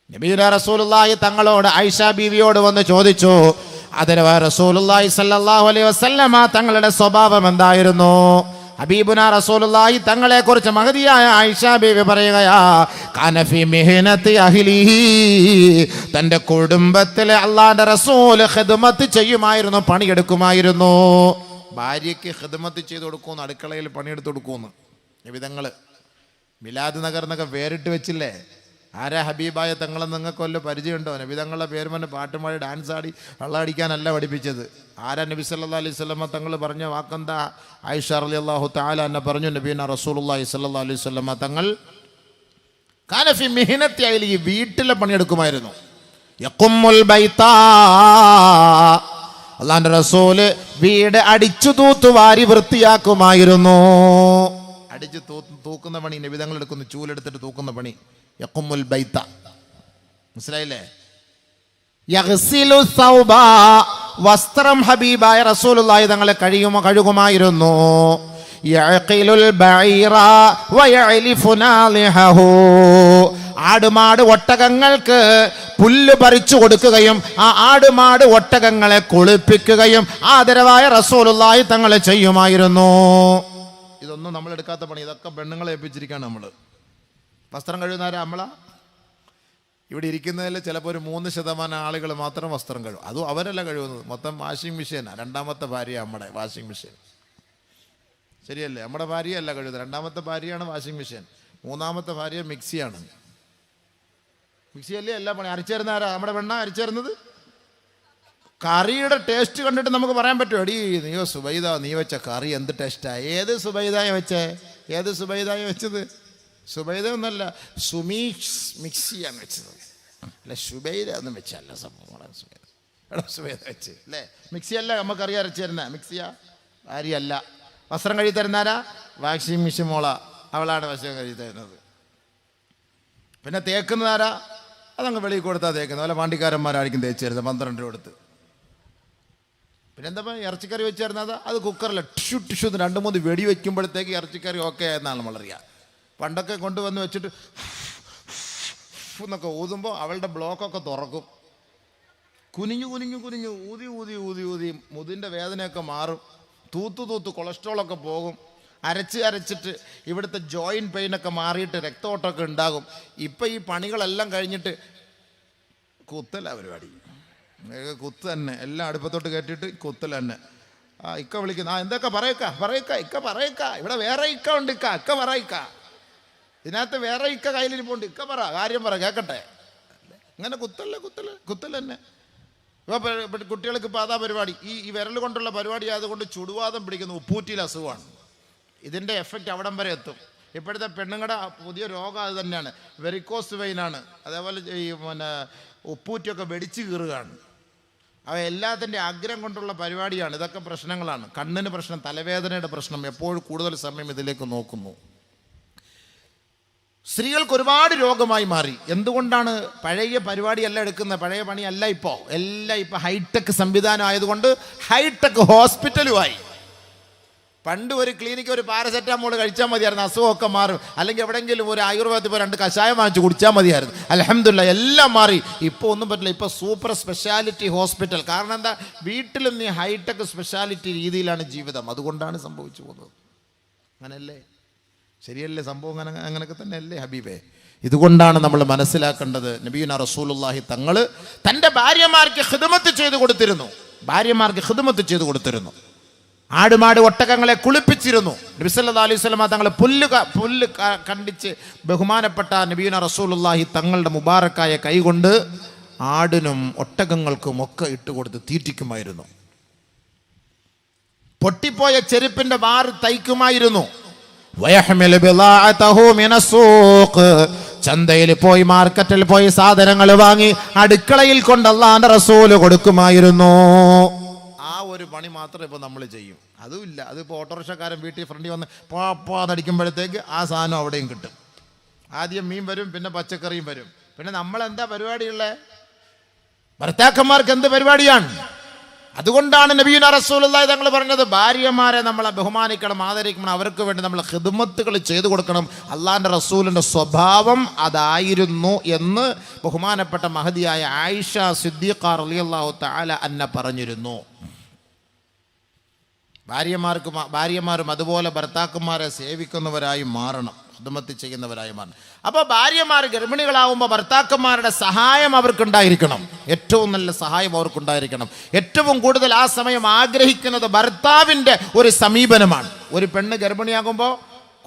നബിയുനാ റസൂലുള്ളാഹി തങ്ങളോട് ആയിഷ ബീവിയോട് വന്ന് ചോദിച്ചു, അതിന് റസൂലുള്ളാഹി സല്ലല്ലാഹു അലൈഹി വസല്ലമ തങ്ങളുടെ സ്വഭാവം എന്തായിരുന്നു? ഹബീബുനാ റസൂലുള്ളാഹി തങ്ങളെ കുറിച്ച് മഹദിയായ ആയിഷ ബീവി പറയുകയാ, കാനഫി മിഹ്നത്തി അഹ്ലിഹി. തൻ്റെ കുടുംബത്തിലെ അള്ളാഹുവിൻ്റെ റസൂൽ ഖിദ്മത്ത് ചെയ്യുമായിരുന്നു, പണിയെടുക്കുമായിരുന്നു. ഭാര്യയ്ക്ക് ഖിദ്മത്ത് ചെയ്ത് കൊടുക്കുമെന്ന്, അടുക്കളയിൽ പണിയെടുത്ത് കൊടുക്കുമെന്ന്. വിധങ്ങൾ മിലാദ് നഗർ എന്നൊക്കെ പേരിട്ട് വെച്ചില്ലേ? ആരാ ഹബീബായ തങ്ങളെന്ന് നിങ്ങൾക്ക് വല്ല പരിചയമുണ്ടോ? നബി തങ്ങളുടെ പേര് പറഞ്ഞ് പാട്ടുമാടി ഡാൻസ് ആടി വെള്ളമടിക്കാനല്ല പഠിപ്പിച്ചത്. ആരാ? നബി സല്ലല്ലാഹു അലൈഹി വസല്ലമ തങ്ങൾ പറഞ്ഞ വാക്കെന്താ? ആയിഷ റളിയല്ലാഹു തആല എന്നെ പറഞ്ഞു, നബീന റസൂലുള്ളാഹി സ്വല്ലല്ലാഹു അലൈഹി വസല്ലമ തങ്ങൾ കാനഫി മിഹ്നത്തി അഹ്ലിഹി, വീട്ടിലെ പണിയെടുക്കുമായിരുന്നു. യഖുമ്മുൽ ബൈത്താ, അല്ലാഹുവിൻ്റെ റസൂല് വീട് അടിച്ചു തൂത്തുവാരി വൃത്തിയാക്കുമായിരുന്നു. അടിച്ച് തൂക്കുന്ന പണി നബി തങ്ങൾ എടുക്കുന്നു, ചൂലെടുത്തിട്ട് തൂക്കുന്ന പണി. യഖുമ്മുൽ ബൈത്ത, മനസ്സിലായില്ലേ? യഗ്സിലു സൗബ, വസ്ത്രം ഹബീബായ റസൂലുള്ളാഹി തങ്ങളെ കഴുകുമായിരുന്നു. യഅഖിലുൽ ബഈറ വയഅലിഫു നാളിഹഹു. ആടുമാട് ഒട്ടകങ്ങൾക്ക് പുല്ല് പറിച്ചു കൊടുക്കുകയും ആ ആടുമാട് ഒട്ടകങ്ങളെ കുളിപ്പിക്കുകയും ആദരവായ റസൂലുള്ളാഹി തങ്ങൾ ചെയ്യുമായിരുന്നു. ഇതൊന്നും നമ്മൾ എടുക്കാത്ത പണി, ഇതൊക്കെ പെണ്ണുങ്ങളെ ഏൽപ്പിച്ചിരിക്കുകയാണ് നമ്മൾ. വസ്ത്രം കഴുകുന്നവരാ നമ്മളാ? ഇവിടെ ഇരിക്കുന്നതിൽ ചിലപ്പോൾ ഒരു 3% ആളുകൾ മാത്രം വസ്ത്രം കഴുകും. അതും അവരല്ല കഴുകുന്നത്, മൊത്തം വാഷിംഗ് മെഷീനാണ്. രണ്ടാമത്തെ ഭാര്യ നമ്മുടെ വാഷിംഗ് മെഷീൻ. ശരിയല്ലേ? നമ്മുടെ ഭാര്യയല്ല കഴുകുന്നത്, രണ്ടാമത്തെ ഭാര്യയാണ് വാഷിംഗ് മെഷീൻ. മൂന്നാമത്തെ ഭാര്യ മിക്സിയാണ്. മിക്സിയല്ലേ എല്ലാ പണി. അരച്ചേരുന്ന ആരാ? നമ്മുടെ പെണ്ണ അരച്ചേരുന്നത്. കറിയുടെ ടേസ്റ്റ് കണ്ടിട്ട് നമുക്ക് പറയാൻ പറ്റുമോ? എടീ നീയോ സുബൈദ, നീ വെച്ച കറി എന്ത് ടേസ്റ്റാ? ഏത് സുബൈദായ വെച്ചേ? ഏത് സുബൈദായ വെച്ചത്? സുബൈദ ഒന്നല്ല, സുമീഷ് മിക്സിയാണ് വെച്ചത്. അല്ല സുബൈദ ഒന്നും വെച്ചല്ല സംഭവം. സുബൈദ വെച്ച് അല്ലേ? മിക്സിയല്ല നമുക്കറി അരച്ചു തരുന്ന മിക്സിയാ? ആര്യല്ല. വസ്ത്രം കഴുകി തരുന്നാരാ? വാഷിംഗ് മെഷീൻ മോള, അവളാണ് വസ്ത്രം കഴുകി തരുന്നത്. പിന്നെ തേക്കുന്നതാരാ? അതങ്ങ് വെളിയിൽ കൊടുത്താൽ തേക്കുന്നത്. വല്ല പാണ്ടിക്കാരന്മാരായിരിക്കും തേച്ച് തരുന്നത് 12 രൂപ കൊടുത്ത്. പിന്നെന്താ ഇറച്ചിക്കറി വെച്ച് തരുന്നത്? അത് കുക്കറിൽ ടിഷു ടിഷു 2-3 വെടി വയ്ക്കുമ്പോഴത്തേക്ക് ഇറച്ചിക്കറി ഓക്കെ ആയെന്നാണ് നമ്മളറിയാം. പണ്ടൊക്കെ കൊണ്ടുവന്ന് വെച്ചിട്ട് എന്നൊക്കെ ഊതുമ്പോൾ അവളുടെ ബ്ലോക്കൊക്കെ തുറക്കും. കുനിഞ്ഞു കുനിഞ്ഞു കുനിഞ്ഞു ഊതി ഊതി ഊതി ഊതി മുതിൻ്റെ വേദനയൊക്കെ മാറും. തൂത്ത് കൊളസ്ട്രോളൊക്കെ പോകും. അരച്ചിട്ട് ഇവിടുത്തെ ജോയിൻറ്റ് പെയിനൊക്കെ മാറിയിട്ട് രക്തോട്ടമൊക്കെ ഉണ്ടാകും. ഇപ്പം ഈ പണികളെല്ലാം കഴിഞ്ഞിട്ട് കുത്തല പരിപാടി. കുത്ത് തന്നെ, എല്ലാം അടുപ്പത്തോട്ട് കയറ്റിയിട്ട് കുത്തൽ തന്നെ. ഇക്ക വിളിക്കുന്നു. എന്തൊക്കെ പറയക്ക ഇവിടെ വേറെ ഇക്ക ഉണ്ട്, ഇക്ക പറയിക്ക, ഇതിനകത്ത് വേറെ ഇക്ക കയ്യിലിരിപ്പുണ്ട്, ഇക്ക പറ, കാര്യം പറ കേൾക്കട്ടെ. അങ്ങനെ കുത്തൽ തന്നെ. ഇപ്പോൾ കുട്ടികൾക്ക് ഇപ്പോൾ അതാ പരിപാടി. ഈ വിരൽ കൊണ്ടുള്ള പരിപാടി ആയതുകൊണ്ട് ചുടുവാദം പിടിക്കുന്ന ഉപ്പൂറ്റിയിൽ അസുഖമാണ്. ഇതിൻ്റെ എഫക്റ്റ് അവിടം വരെ എത്തും. ഇപ്പോഴത്തെ പെണ്ണുങ്ങളുടെ പുതിയ രോഗം അത് തന്നെയാണ്, വെരിക്കോസ് വെയിനാണ്. അതേപോലെ ഈ ഉപ്പൂറ്റിയൊക്കെ വെടിച്ച് കീറുകയാണ്. അവ എല്ലാത്തിൻ്റെ അഗ്രം കൊണ്ടുള്ള പരിപാടിയാണ്. ഇതൊക്കെ പ്രശ്നങ്ങളാണ്. കണ്ണിന് പ്രശ്നം, തലവേദനയുടെ പ്രശ്നം, എപ്പോഴും കൂടുതൽ സമയം ഇതിലേക്ക് നോക്കുന്നു. സ്ത്രീകൾക്ക് ഒരുപാട് രോഗമായി മാറി. എന്തുകൊണ്ടാണ്? പഴയ പരിപാടിയല്ല എടുക്കുന്നത്, പഴയ പണിയല്ല. എല്ലാം ഇപ്പോൾ ഹൈടെക് സംവിധാനം ആയതുകൊണ്ട് ഹൈടെക് ഹോസ്പിറ്റലുമായി. പണ്ട് ഒരു ക്ലിനിക്ക് ഒരു പാരസെറ്റാമോൾ കഴിച്ചാൽ മതിയായിരുന്നു, അസുഖമൊക്കെ മാറും. അല്ലെങ്കിൽ എവിടെയെങ്കിലും ഒരു ആയുർവേദത്തിൽ 2 കഷായം വാങ്ങിച്ച് കുടിച്ചാൽ മതിയായിരുന്നു. അൽഹംദുലില്ലാഹ് എല്ലാം മാറി. ഇപ്പോൾ ഒന്നും പറ്റില്ല. ഇപ്പോൾ സൂപ്പർ സ്പെഷ്യാലിറ്റി ഹോസ്പിറ്റൽ. കാരണം എന്താ? വീട്ടിലും നീ ഹൈടെക് സ്പെഷ്യാലിറ്റി രീതിയിലാണ് ജീവിതം. അതുകൊണ്ടാണ് സംഭവിച്ചു പോകുന്നത്. അങ്ങനെയല്ലേ? ശരിയല്ലേ? സംഭവം അങ്ങനെയൊക്കെ തന്നെ അല്ലേ ഹബീബേ? ഇതുകൊണ്ടാണ് നമ്മൾ മനസ്സിലാക്കേണ്ടത്. നബിയുനാ റസൂലുള്ളാഹി തങ്ങൾ തൻ്റെ ഭാര്യമാർക്ക് ഖിദ്മത്ത് ചെയ്തു കൊടുത്തിരുന്നു. ആടുമാട് ഒട്ടകങ്ങളെ കുളിപ്പിച്ചിരുന്നു. നബി സല്ലല്ലാഹു അലൈഹി വസല്ലം തങ്ങൾ പുല്ല് കണ്ടിച്ച് ബഹുമാനപ്പെട്ട നബിയുനാ റസൂലുള്ളാഹി തങ്ങളുടെ മുബാറക്കായ കൈകൊണ്ട് ആടിനും ഒട്ടകങ്ങൾക്കും ഒക്കെ ഇട്ടുകൊടുത്ത് തീറ്റിക്കുമായിരുന്നു. പൊട്ടിപ്പോയ ചെരുപ്പിന്റെ വാറ് തയ്ക്കുമായിരുന്നു. ചന്തയിൽ പോയി, മാർക്കറ്റിൽ പോയി സാധനങ്ങൾ വാങ്ങി അടുക്കളയിൽ കൊണ്ട് അല്ലാഹുവിന്റെ റസൂല് കൊടുക്കുമായിരുന്നു. ആ ഒരു പണി മാത്രമേ ഇപ്പോൾ നമ്മൾ ചെയ്യും. അതുമില്ല. അതിപ്പോൾ ഓട്ടോറിക്ഷക്കാരൻ വീട്ടിൽ ഫ്രണ്ടിൽ വന്ന് നടിക്കുമ്പോഴത്തേക്ക് ആ സാധനം അവിടെയും കിട്ടും. ആദ്യം മീൻ വരും, പിന്നെ പച്ചക്കറിയും വരും. പിന്നെ നമ്മളെന്താ പരിപാടിയുള്ളത്? ഭർത്താക്കന്മാർക്ക് എന്ത് പരിപാടിയാണ്? അതുകൊണ്ടാണ് നബിയുനാ റസൂലുള്ളാഹി തങ്ങൾ പറഞ്ഞത്, ഭാര്യമാരെ നമ്മളെ ബഹുമാനിക്കണം, ആദരിക്കണം, അവർക്ക് വേണ്ടി നമ്മൾ ഖിദ്മത്തുകൾ ചെയ്തു കൊടുക്കണം. അള്ളാഹിൻ്റെ റസൂലിൻ്റെ സ്വഭാവം അതായിരുന്നു എന്ന് ബഹുമാനപ്പെട്ട മഹദിയായ ആയിഷ സിദ്ദീഖ റളിയല്ലാഹു തആല അന്ന പറഞ്ഞിരുന്നു. ഭാര്യമാരും അതുപോലെ ഭർത്താക്കന്മാരെ സേവിക്കുന്നവരായി മാറണം, ഖിദ്മത്ത് ചെയ്യുന്നവരായി മാറണം. അപ്പോൾ ഭാര്യമാർ ഗർഭിണികളാവുമ്പോൾ ഭർത്താക്കന്മാരുടെ സഹായം അവർക്കുണ്ടായിരിക്കണം. ഏറ്റവും നല്ല സഹായം അവർക്കുണ്ടായിരിക്കണം. ഏറ്റവും കൂടുതൽ ആ സമയം ആഗ്രഹിക്കുന്നത് ഭർത്താവിൻ്റെ ഒരു സമീപനമാണ്. ഒരു പെണ്ണ് ഗർഭിണിയാകുമ്പോൾ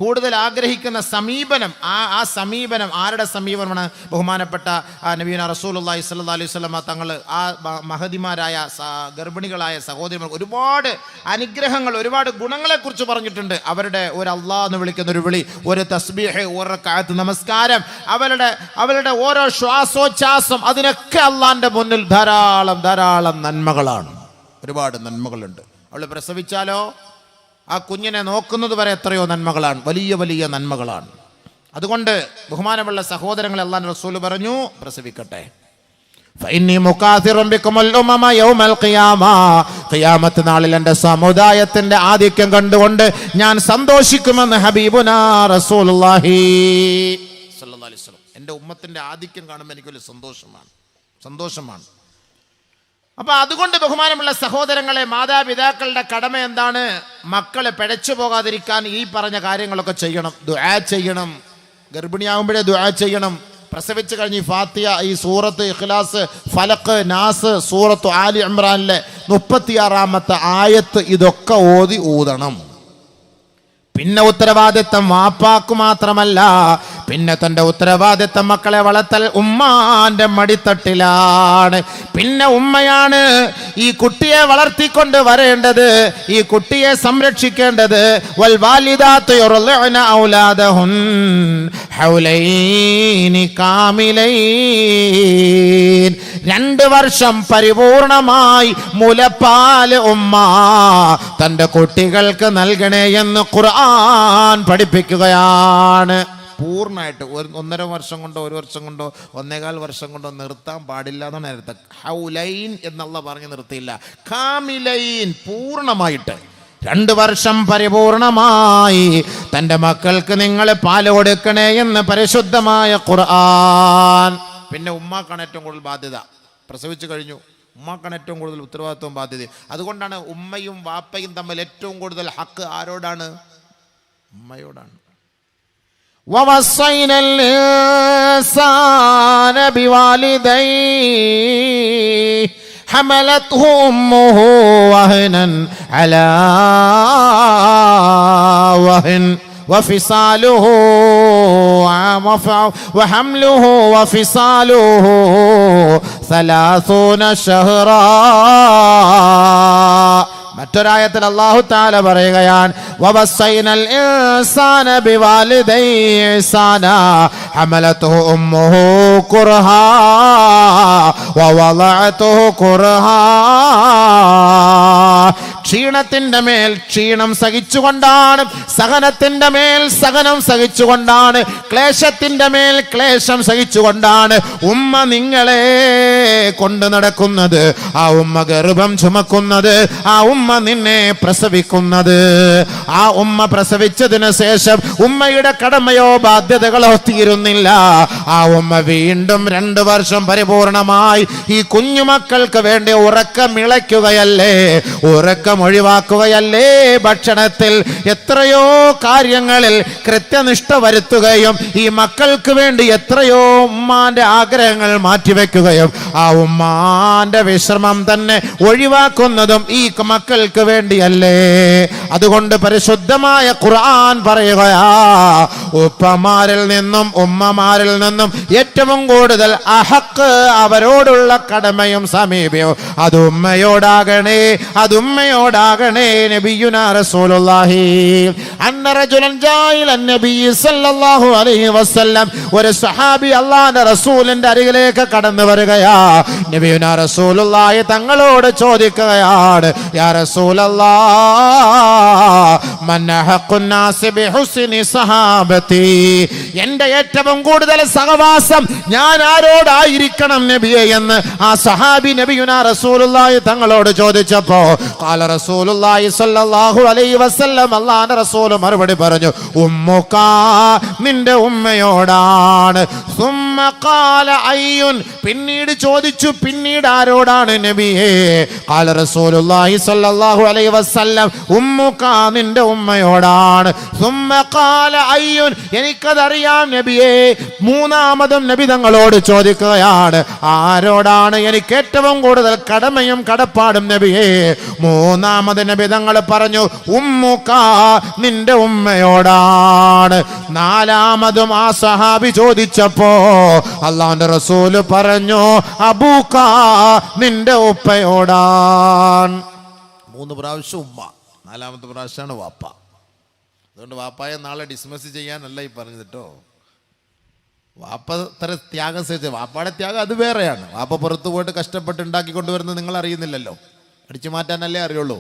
കൂടുതൽ ആഗ്രഹിക്കുന്ന സമീപനം, ആ സമീപനം ആരുടെ സമീപനമാണ്? ബഹുമാനപ്പെട്ട നബിയുനാ റസൂലുള്ളാഹി സ്വല്ലല്ലാഹു അലൈഹി വസല്ലം തങ്ങൾ ആ മഹദിമാരായ ഗർഭിണികളായ സഹോദരിമാർ ഒരുപാട് അനുഗ്രഹങ്ങൾ, ഒരുപാട് ഗുണങ്ങളെക്കുറിച്ച് പറഞ്ഞിട്ടുണ്ട്. അവരുടെ ഒരു അല്ലാഹ് എന്ന് വിളിക്കുന്ന ഒരു വിളി, ഒരു തസ്ബീഹ്, ഒരു റക്അത്ത് നമസ്കാരം, അവരുടെ ഓരോ ശ്വാസോച്ഛ്വാസം, അതിനൊക്കെ അള്ളാഹിൻ്റെ മുന്നിൽ ധാരാളം നന്മകളാണ്. ഒരുപാട് നന്മകളുണ്ട്. അവൾ പ്രസവിച്ചാലോ ആ കുഞ്ഞിനെ നോക്കുന്നത് വരെ എത്രയോ നന്മകളാണ്, വലിയ നന്മകളാണ്. അതുകൊണ്ട് ബഹുമാനമുള്ള സഹോദരങ്ങളെ, അല്ലാഹുവിൻ്റെ റസൂൽ പറഞ്ഞു, പ്രസവിക്കട്ടെ. ഫഇന്നി മുകാസിറുൻ ബികുമുൽ ഉമമ യൗമൽ ഖിയാമ, ഖിയാമത്ത് നാളിൽ എൻ്റെ സമുദായത്തിന്റെ ആധിക്യം കണ്ടുകൊണ്ട് ഞാൻ സന്തോഷിക്കുമെന്ന് ഹബീബുനാ റസൂലുള്ളാഹി സ്വല്ലല്ലാഹു അലൈഹി വസല്ലം. എൻ്റെ ഉമ്മത്തിന്റെ ആധിക്യം കാണുമ്പോൾ എനിക്കൊരു സന്തോഷമാണ്. അപ്പൊ അതുകൊണ്ട് ബഹുമാനമുള്ള സഹോദരങ്ങളെ, മാതാപിതാക്കളുടെ കടമ എന്താണ്? മക്കളെ പിഴച്ചു പോകാതിരിക്കാൻ ഈ പറഞ്ഞ കാര്യങ്ങളൊക്കെ ചെയ്യണം. ദുആ ചെയ്യണം, ഗർഭിണിയാകുമ്പോഴേ ദുആ ചെയ്യണം. പ്രസവിച്ചു കഴിഞ്ഞ് ഫാത്തിഹ, ഈ സൂറത്ത് ഇഖ്ലാസ്, ഫലഖ്, നാസ്, സൂറത്ത് ആലി ഇമ്രാനിലെ 36-ാമത്തെ ആയത്ത് ഇതൊക്കെ ഊതണം. പിന്നെ ഉത്തരവാദിത്തം വാപ്പാക്ക് മാത്രമല്ല, പിന്നെ തൻ്റെ ഉത്തരവാദിത്തം മക്കളെ വളർത്തൽ ഉമ്മാന്റെ മടിത്തട്ടിലാണ്. പിന്നെ ഉമ്മയാണ് ഈ കുട്ടിയെ വളർത്തിക്കൊണ്ട് വരേണ്ടത്, ഈ കുട്ടിയെ സംരക്ഷിക്കേണ്ടത്. വൽ വാലിദാത്തു യുർളിഉന ഔലാദഹുൻ ഹൗലൈനി കാമിലൈൻ. 2 വർഷം പരിപൂർണമായി മുലപ്പാല് ഉമ്മ തൻ്റെ കുട്ടികൾക്ക് നൽകണേ എന്ന് ഖുർആൻ പഠിപ്പിക്കുകയാണ്. പൂർണ്ണമായിട്ട് 1.5 വർഷം കൊണ്ടോ 1 വർഷം കൊണ്ടോ 1.25 വർഷം കൊണ്ടോ നിർത്താൻ പാടില്ല എന്നാണ് നേരത്തെ. ഹൗലൈൻ എന്നുള്ള പറഞ്ഞ് നിർത്തിയില്ല, കാമിലൈൻ, പൂർണ്ണമായിട്ട് 2 വർഷം പരിപൂർണമായി തൻ്റെ മക്കൾക്ക് നിങ്ങൾ പാല് കൊടുക്കണേ എന്ന് പരിശുദ്ധമായ ഖുർആൻ. പിന്നെ ഉമ്മാക്കാണ് ഏറ്റവും കൂടുതൽ ബാധ്യത. പ്രസവിച്ചു കഴിഞ്ഞു, ഉമ്മാക്കാണ് ഏറ്റവും കൂടുതൽ ഉത്തരവാദിത്വവും ബാധ്യത. അതുകൊണ്ടാണ് ഉമ്മയും വാപ്പയും തമ്മിൽ ഏറ്റവും കൂടുതൽ ഹക്ക് ആരോടാണ്? ഉമ്മയോടാണ്. وَوَصَّيْنَا الْإِنسَانَ بِوَالِدَيْهِ حَمَلَتْهُ أُمُّهُ وَهْنًا عَلَى وَهْنٍ وفصاله وحمله وفصاله 30 شهرا. മറ്റൊരായത്തിൽ അല്ലാഹു തആല പറയുകയാണ്, വവസ്സൈനൽ ഇൻസാന ബിവാലിദൈഹി ഇഹ്സാനാ ഹമലതുഹു ഉമ്മുഹു കുർഹാ വവളഅതുഹു കുർഹാ. ക്ഷീണത്തിന്റെ മേൽ ക്ഷീണം സഹിച്ചുകൊണ്ടാണ്, സഹനത്തിന്റെ മേൽ സഹനം സഹിച്ചുകൊണ്ടാണ്, ക്ലേശത്തിന്റെ മേൽ ക്ലേശം സഹിച്ചുകൊണ്ടാണ് ഉമ്മ നിങ്ങളെ കൊണ്ട് നടക്കുന്നത്, ആ ഉമ്മ ഗർഭം ചുമക്കുന്നത്, ആ ഉമ്മ നിന്നെ പ്രസവിക്കുന്നത്. ആ ഉമ്മ പ്രസവിച്ചതിന് ശേഷം ഉമ്മയുടെ കടമയോ ബാധ്യതകളോ തീരുന്നില്ല. ആ ഉമ്മ വീണ്ടും 2 വർഷം പരിപൂർണമായി ഈ കുഞ്ഞുമക്കൾക്ക് വേണ്ടി ഉറക്കമിളയ്ക്കുകയല്ലേ, ഉറക്കം ഒഴിവാക്കുകയല്ലേ, ഭക്ഷണത്തിൽ എത്രയോ കാര്യങ്ങളിൽ കൃത്യനിഷ്ഠ വരുത്തുകയും ഈ മക്കൾക്ക് വേണ്ടി എത്രയോ ഉമ്മാന്റെ ആഗ്രഹങ്ങൾ മാറ്റിവെക്കുകയും ആ ഉമ്മാന്റെ വിശ്രമം തന്നെ ഒഴിവാക്കുന്നതും ഈ മക്കൾക്ക് വേണ്ടിയല്ലേ. അതുകൊണ്ട് പരിശുദ്ധമായ ഖുർആൻ പറയുകയാ, ഉപ്പമാരിൽ നിന്നും ഉമ്മമാരിൽ നിന്നും ഏറ്റവും കൂടുതൽ അഹക്ക്, അവരോടുള്ള കടമയും സമീപവും അത് ഉമ്മയോടാകണേ, അത് ഉമ്മയോടാകണേ. നബിയുനാ റസൂലുള്ളാഹി അന്ന റജുലൻ ജാഇല നബി സല്ലല്ലാഹു അലൈഹി വസല്ലം, ഒരു സഹാബി അല്ലാഹുവിന്റെ റസൂലിന്റെ അരികിലേക്ക് കടന്നു വരികയാ. നബിയുനാ റസൂലുള്ളാഹി തങ്ങളോട് ചോദിക്കുകയാണ്, യാ റസൂലല്ലാഹ് മൻ അഹഖുൻ നാസി ബിഹുസ്നി സഹാബതി, എൻ്റെ ഏറ്റവും കൂടുതൽ സഹവാസം ഞാൻ ആരോടായിരിക്കണം നബിയെ എന്ന് ആ സഹാബി നബിയുനാ റസൂലുള്ളാഹി തങ്ങളോട് ചോദിച്ചപ്പോ ഖാല റസൂലുള്ളാഹി സ്വല്ലല്ലാഹു അലൈഹി വസല്ലം, അല്ലാഹുവിന്റെ റസൂൽ മറുപടി പറഞ്ഞു, ഉമ്മുക, നിന്റെ ഉമ്മയോടാണ്. സുമ്മ ഖാല അയ്യുൻ, പിന്നീട് ചോദിച്ചു, പിന്നീട് ആരോടാണ് നബിയേ? ഖാല റസൂലുള്ളാഹി സ്വല്ലല്ലാഹു അലൈഹി വസല്ലം, ഉമ്മുക, നിന്റെ ഉമ്മയോടാണ്. സുമ്മ ഖാല അയ്യുൻ, എനിക്കതറിയാം നബിയേ. മൂന്നാമതും നബി തങ്ങളോട് ചോദിക്കുകയാണ്, ആരോടാണ് എനിക്ക് ഏറ്റവും കൂടുതൽ കടമയും കടപ്പാടും നബിയേ? മൂന്നാമത് നബി തങ്ങൾ പറഞ്ഞു, ഉമ്മുക, നിന്റെ ഉമ്മയോടാണ്. നാലാമതും ആ സഹാബി ചോദിച്ചപ്പോ അല്ലാഹുവിന്റെ റസൂൽ പറഞ്ഞു, അബൂക, നിന്റെ ഉപ്പയോടാണ്. 3 പ്രാവശ്യം ഉമ്മ, 4ാമത്തെ പ്രാവശ്യമാണ് വാപ്പ. അതുകൊണ്ട് വാപ്പായെ നാളെ ഡിസ്മിസ് ചെയ്യാനല്ല ഈ പറഞ്ഞത് കേട്ടോ. വാപ്പ ഇത്ര ത്യാഗം സഹിച്ച, വാപ്പയുടെ ത്യാഗം അത് വേറെയാണ്. വാപ്പ പുറത്തു പോയിട്ട് കഷ്ടപ്പെട്ട് ഉണ്ടാക്കിക്കൊണ്ടുവരുന്നത് നിങ്ങൾ അറിയുന്നില്ലല്ലോ, അടിച്ചു മാറ്റാനല്ലേ അറിയുള്ളൂ.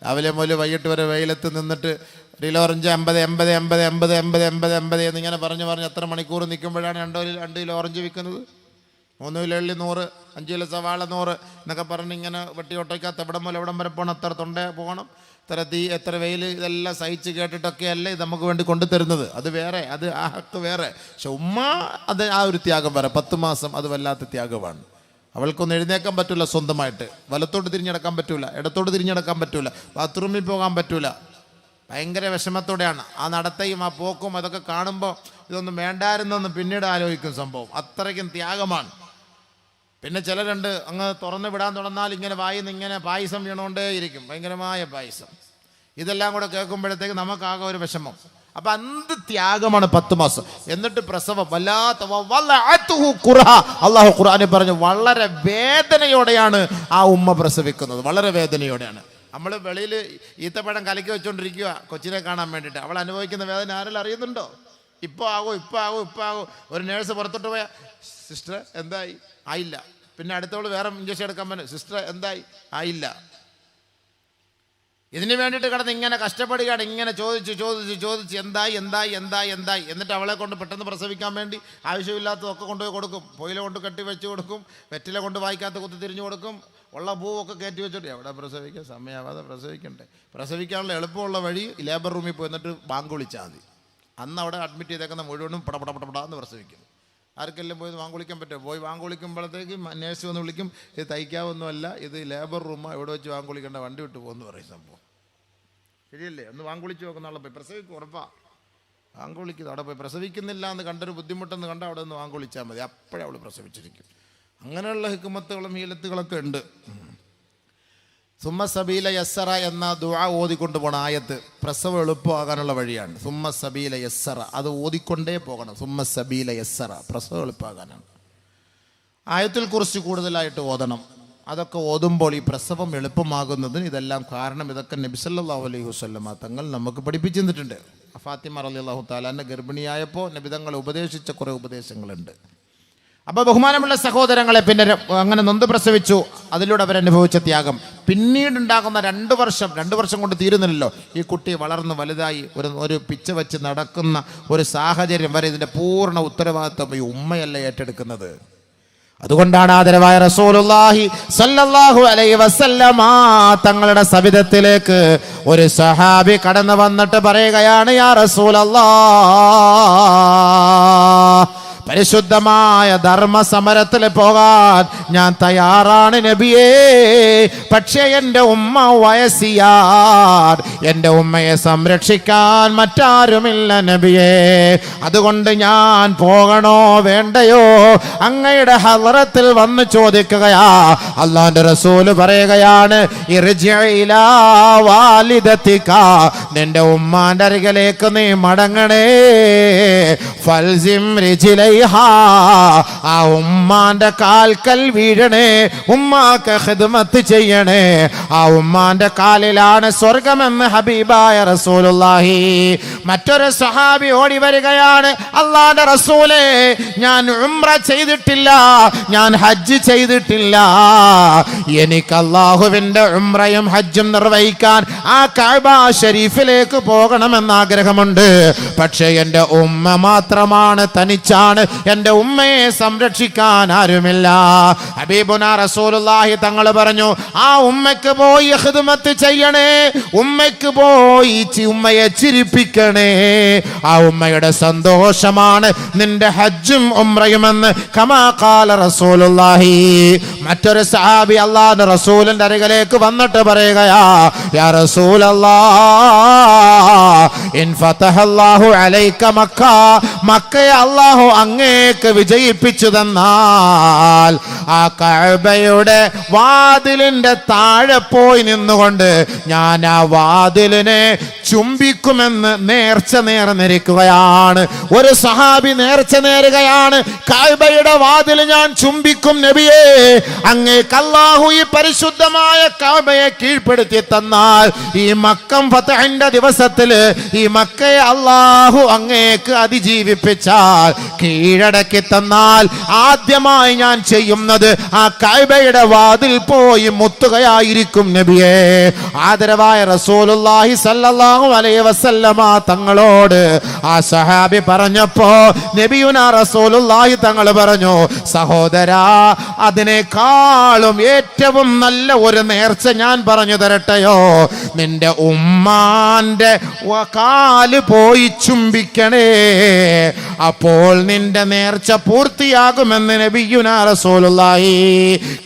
രാവിലെ മുതൽ വൈകിട്ട് വരെ വെയിലത്ത് നിന്നിട്ട് 1 കിലോ ഓറഞ്ച് 50 80 80 80 80 80 എന്നിങ്ങനെ പറഞ്ഞ് എത്ര മണിക്കൂർ നിൽക്കുമ്പോഴാണ് 2 കിലോ ഓറഞ്ച് വിൽക്കുന്നത്? 3 കിലോ ഉള്ളി 100, 5 കിലോ സവാള 100 എന്നൊക്കെ പറഞ്ഞ് ഇങ്ങനെ വെട്ടി ഒട്ടയ്ക്കകത്ത് എവിടം മുതൽ എവിടം വരെ പോകണം, എത്ര തൊണ്ട പോകണം, എത്ര തീ, എത്ര വെയിൽ, ഇതെല്ലാം സഹിച്ച് കേട്ടിട്ടൊക്കെ അല്ലേ ഇത് നമുക്ക് വേണ്ടി കൊണ്ടുതരുന്നത്. അത് വേറെ, അത് ആ ഹക്ക് വേറെ. പക്ഷെ ഉമ്മ അത് ആ ഒരു ത്യാഗം വേറെ. 10 മാസം അത് വല്ലാത്ത ത്യാഗമാണ്. അവൾക്കൊന്നും എഴുന്നേക്കാൻ പറ്റില്ല സ്വന്തമായിട്ട്, വലത്തോട്ട് തിരിഞ്ഞടക്കാൻ പറ്റൂല, ഇടത്തോട്ട് തിരിഞ്ഞടക്കാൻ പറ്റൂല, ബാത്റൂമിൽ പോകാൻ പറ്റൂല. ഭയങ്കര വിഷമത്തോടെയാണ് ആ നടത്തയും ആ പോക്കും. അതൊക്കെ കാണുമ്പോൾ ഇതൊന്നും വേണ്ടായിരുന്നെന്ന് പിന്നീട് ആലോചിക്കും സംഭവം. അത്രയ്ക്കും ത്യാഗമാണ്. പിന്നെ ചിലരുണ്ട് അങ്ങ് തുറന്ന് വിടാൻ തുടർന്നാൽ ഇങ്ങനെ വായിന്ന് ഇങ്ങനെ പായസം വീണുകൊണ്ടേ ഇരിക്കും, ഭയങ്കരമായ പായസം. ഇതെല്ലാം കൂടെ കേൾക്കുമ്പോഴത്തേക്ക് നമുക്കാകെ ഒരു വിഷമം. അപ്പം എന്ത് ത്യാഗമാണ് 10 മാസം. എന്നിട്ട് പ്രസവം വല്ലാത്ത അള്ളാഹു ഖുർആനിൽ പറഞ്ഞു, വളരെ വേദനയോടെയാണ് ആ ഉമ്മ പ്രസവിക്കുന്നത്, വളരെ വേദനയോടെയാണ്. നമ്മൾ വെളിയിൽ ഈത്തപ്പഴം കലക്കി വെച്ചുകൊണ്ടിരിക്കുക കൊച്ചിനെ കാണാൻ വേണ്ടിയിട്ട്. അവൾ അനുഭവിക്കുന്ന വേദന ആരെങ്കിലും അറിയുന്നുണ്ടോ? ഇപ്പോൾ ആകും. ഒരു നേഴ്സ് പുറത്തോട്ട് പോയാൽ സിസ്റ്റർ എന്തായി? ആയില്ല. പിന്നെ അടുത്തവൾ വേറെ ഇഞ്ചക്ഷൻ എടുക്കാൻ പറ്റും, സിസ്റ്റർ എന്തായി? ആയില്ല. ഇതിന് വേണ്ടിയിട്ട് കിടന്ന് ഇങ്ങനെ കഷ്ടപ്പെടുകയാണ്. ഇങ്ങനെ ചോദിച്ച് എന്തായി. എന്നിട്ട് അവളെ കൊണ്ട് പെട്ടെന്ന് പ്രസവിക്കാൻ വേണ്ടി ആവശ്യമില്ലാത്തതൊക്കെ കൊണ്ടുപോയി കൊടുക്കും. പൊയില കൊണ്ട് കെട്ടി വെച്ച് കൊടുക്കും, വെറ്റില കൊണ്ട് വായിക്കാത്ത കുത്തി തിരിഞ്ഞു കൊടുക്കും, ഉള്ള പൂവൊക്കെ കയറ്റി വെച്ചിട്ട് എവിടെ പ്രസവിക്കാൻ സമയമാവാതെ പ്രസവിക്കണ്ടേ. പ്രസവിക്കാനുള്ള എളുപ്പമുള്ള വഴി ലേബർ റൂമിൽ പോയി എന്നിട്ട് ബാങ്ക് വിളിച്ചാൽ മതി. അന്ന് അവിടെ അഡ്മിറ്റ് ചെയ്തേക്കുന്ന മുഴുവനും പടപടപടപടാന്ന് പ്രസവിക്കും. ആർക്കെല്ലാം പോയി വാങ്ങ് വിളിക്കാൻ പറ്റുമോ? പോയി വാങ്ങ് വിളിക്കുമ്പോഴത്തേക്ക് നേഴ്സ് വന്ന് വിളിക്കും, ഇത് തയ്ക്കാവൊന്നുമല്ല, ഇത് ലേബർ റൂമാണ്, ഇവിടെ വെച്ച് വാങ്ങ് വിളിക്കേണ്ട, വണ്ടി വിട്ട് പോകുമെന്ന് പറയും സംഭവം. ശരിയല്ലേ? ഒന്ന് വാങ്ങ് വിളിച്ച് നോക്കുന്ന ആളെ പോയി പ്രസവിക്കും, ഉറപ്പാ. വാങ്ങ് വിളിക്കുന്നത് അവിടെ പോയി പ്രസവിക്കുന്നില്ല എന്ന് കണ്ടൊരു ബുദ്ധിമുട്ടെന്ന് കണ്ടാൽ അവിടെ നിന്ന് വാങ്ങ് വിളിച്ചാൽ മതി, അപ്പോഴേ അവൾ പ്രസവിച്ചിരിക്കും. അങ്ങനെയുള്ള ഹിക്മത്തുകളും ഹീലത്തുകളൊക്കെ ഉണ്ട്. സുമ്മ സബീല യസ്സറ എന്ന ദുആ ഓതിക്കൊണ്ട് പോകണം. ആയത്ത് പ്രസവം എളുപ്പമാകാനുള്ള വഴിയാണ്. സുമ്മ സബീല യസ്സറ, അത് ഓതിക്കൊണ്ടേ പോകണം. സുമ്മ സബീല യസ്സറ, പ്രസവം എളുപ്പമാകാനാണ്. ആയത്തിൽ കുറിച്ച് കൂടുതലായിട്ട് ഓതണം. അതൊക്കെ ഓതുമ്പോൾ ഈ പ്രസവം എളുപ്പമാകുന്നതിന് ഇതെല്ലാം കാരണം. ഇതൊക്കെ നബി സല്ലല്ലാഹു അലൈഹി വസല്ലമ തങ്ങൾ നമുക്ക് പഠിപ്പിച്ചു തന്നിട്ടുണ്ട്. ഫാത്തിമ റളിയല്ലാഹു തആല ഗർഭിണിയായപ്പോൾ നബി തങ്ങൾ ഉപദേശിച്ച കുറേ ഉപദേശങ്ങളുണ്ട്. അപ്പോൾ ബഹുമാനമുള്ള സഹോദരങ്ങളെ, പിന്നെ അങ്ങനെ നൊന്ത് പ്രസവിച്ചു, അതിലൂടെ അവരനുഭവിച്ച ത്യാഗം. പിന്നീടുണ്ടാകുന്ന 2 വർഷം കൊണ്ട് തീരുന്നില്ലല്ലോ. ഈ കുട്ടി വളർന്ന് വലുതായി ഒരു പിച്ച വെച്ച് നടക്കുന്ന ഒരു സാഹചര്യം വരെ ഇതിൻ്റെ പൂർണ്ണ ഉത്തരവാദിത്വം ഈ ഉമ്മയല്ല ഏറ്റെടുക്കുന്നത്. അതുകൊണ്ടാണ് ആദരവായ റസൂലുള്ളാഹി സ്വല്ലല്ലാഹു അലൈഹി വസല്ലമ തങ്ങളുടെ സവിധത്തിലേക്ക് ഒരു സഹാബി കടന്നു വന്നിട്ട് പറയുകയാണ്, യാ റസൂലല്ലാഹ്, പരിശുദ്ധമായ ധർമ്മസമരത്തിൽ പോകാൻ ഞാൻ തയ്യാറാണ് നബിയേ. പക്ഷേ എൻ്റെ ഉമ്മ വയസ്സിയാർ, എൻ്റെ ഉമ്മയെ സംരക്ഷിക്കാൻ മറ്റാരുമില്ല നബിയേ. അതുകൊണ്ട് ഞാൻ പോകണോ വേണ്ടയോ? അങ്ങയുടെ ഹളറത്തിൽ വന്ന് ചോദിക്കുകയാ. അല്ലാഹുവിൻ്റെ റസൂല് പറയുകയാണ്, ഇർജിഇ ഇലാ വാലിദതിക, നിന്റെ ഉമ്മാന്റെ അരികിലേക്ക് നീ മടങ്ങണേ. ഫൽസിം റിജിലൈ, ആ ഉമ്മാന്റെ കാൽക്കൽ വീഴണേ, ഉമ്മാക്ക് ഖിദ്മത്ത് ചെയ്യണേ. ആ ഉമ്മാന്റെ കാലിലാണ് സ്വർഗമെന്ന് ഹബീബായ റസൂലുള്ളാഹി. മറ്റൊരു സഹാബി ഓടി വരികയാണ്, അല്ലാഹുവിന്റെ റസൂലേ, ഞാൻ ഉംറ ചെയ്തിട്ടില്ല, ഞാൻ ഹജ്ജ് ചെയ്തിട്ടില്ല, എനിക്ക് അല്ലാഹുവിന്റെ ഉംറയും ഹജ്ജും നിർവഹിക്കാൻ ആ കഅബ ശരീഫിലേക്ക് പോകണമെന്ന് ആഗ്രഹമുണ്ട്. പക്ഷേ എൻ്റെ ഉമ്മ മാത്രമാണ്, തനിച്ചാണ്, എൻ്റെ ഉമ്മയെ സംരക്ഷിക്കാൻ ആരുമില്ല. ഹബീബുനാ റസൂലുള്ളാഹി തങ്ങൾ പറഞ്ഞു, ആ ഉമ്മയ്ക്ക് പോയി ഖിദ്മത്ത് ചെയ്യണേ, ഉമ്മയ്ക്ക് പോയി ഉമ്മയെ ചിരിപ്പിക്കണേ. ആ ഉമ്മയുടെ സന്തോഷമാണ് നിന്റെ ഹജ്ജും ഉംറയുമെന്ന് കമാ ഖാല റസൂലുള്ളാഹി. മറ്റൊരു സഹാബി അല്ലാഹുവിന്റെ റസൂലിന്റെ അരികിലേക്ക് വന്നിട്ട് പറയുകയാ, യാ റസൂലല്ലാഹ്, ഇൻ ഫതഹല്ലാഹു അലൈക മക്ക, മക്കയെ അല്ലാഹു അങ്ങേക്ക് വിജയിപ്പിച്ചു തന്നാൽ ആ കഅബയുടെ വാതിലിന്റെ താഴെ പോയി നിന്നുകൊണ്ട് ഞാൻ ആ വാതിലിനെ ചുംബിക്കുമെന്ന് നേർച്ച നേർന്നിരിക്കുകയാണ്. ഒരു സഹാബി നേർച്ച നേരുകയാണ്, കഅബയുടെ വാതിൽ ഞാൻ ചുംബിക്കും നബിയേ, അങ്ങേക്ക് അല്ലാഹു ഈ പരിശുദ്ധമായ കഅബയെ കീഴ്പ്പെടുത്തി തന്നാൽ, ഈ മക്കം ഫതഹിന്റെ ദിവസത്തിൽ ഈ മക്കയെ അല്ലാഹു അങ്ങേക്ക് അതിജീവിപ്പിച്ചാൽ, കീഴടക്കി തന്നാൽ, ആദ്യമായി ഞാൻ ചെയ്യുന്ന പറയുന്നത് ആ കഅബയുടെ വാതിൽ പോയി മുത്തുകയായിരിക്കും നബിയേ. ആദരവായ റസൂലുള്ളാഹി സ്വല്ലല്ലാഹു അലൈഹി വസല്ലമ തങ്ങളോട് ആ സഹാബി പറഞ്ഞപ്പോ നബിയുനാ റസൂലുള്ളാഹി തങ്ങൾ പറഞ്ഞു, സഹോദരാ, അതിനേക്കാളും ഏറ്റവും നല്ല ഒരു നേർച്ച ഞാൻ പറഞ്ഞു തരട്ടെയോ? നിന്റെ ഉമ്മാന്റെ കാല് പോയി ചുംബിക്കണേ, അപ്പോൾ നിന്റെ നേർച്ച പൂർത്തിയാകുമെന്ന് നബിയുനാ റസൂലുള്ളാഹി.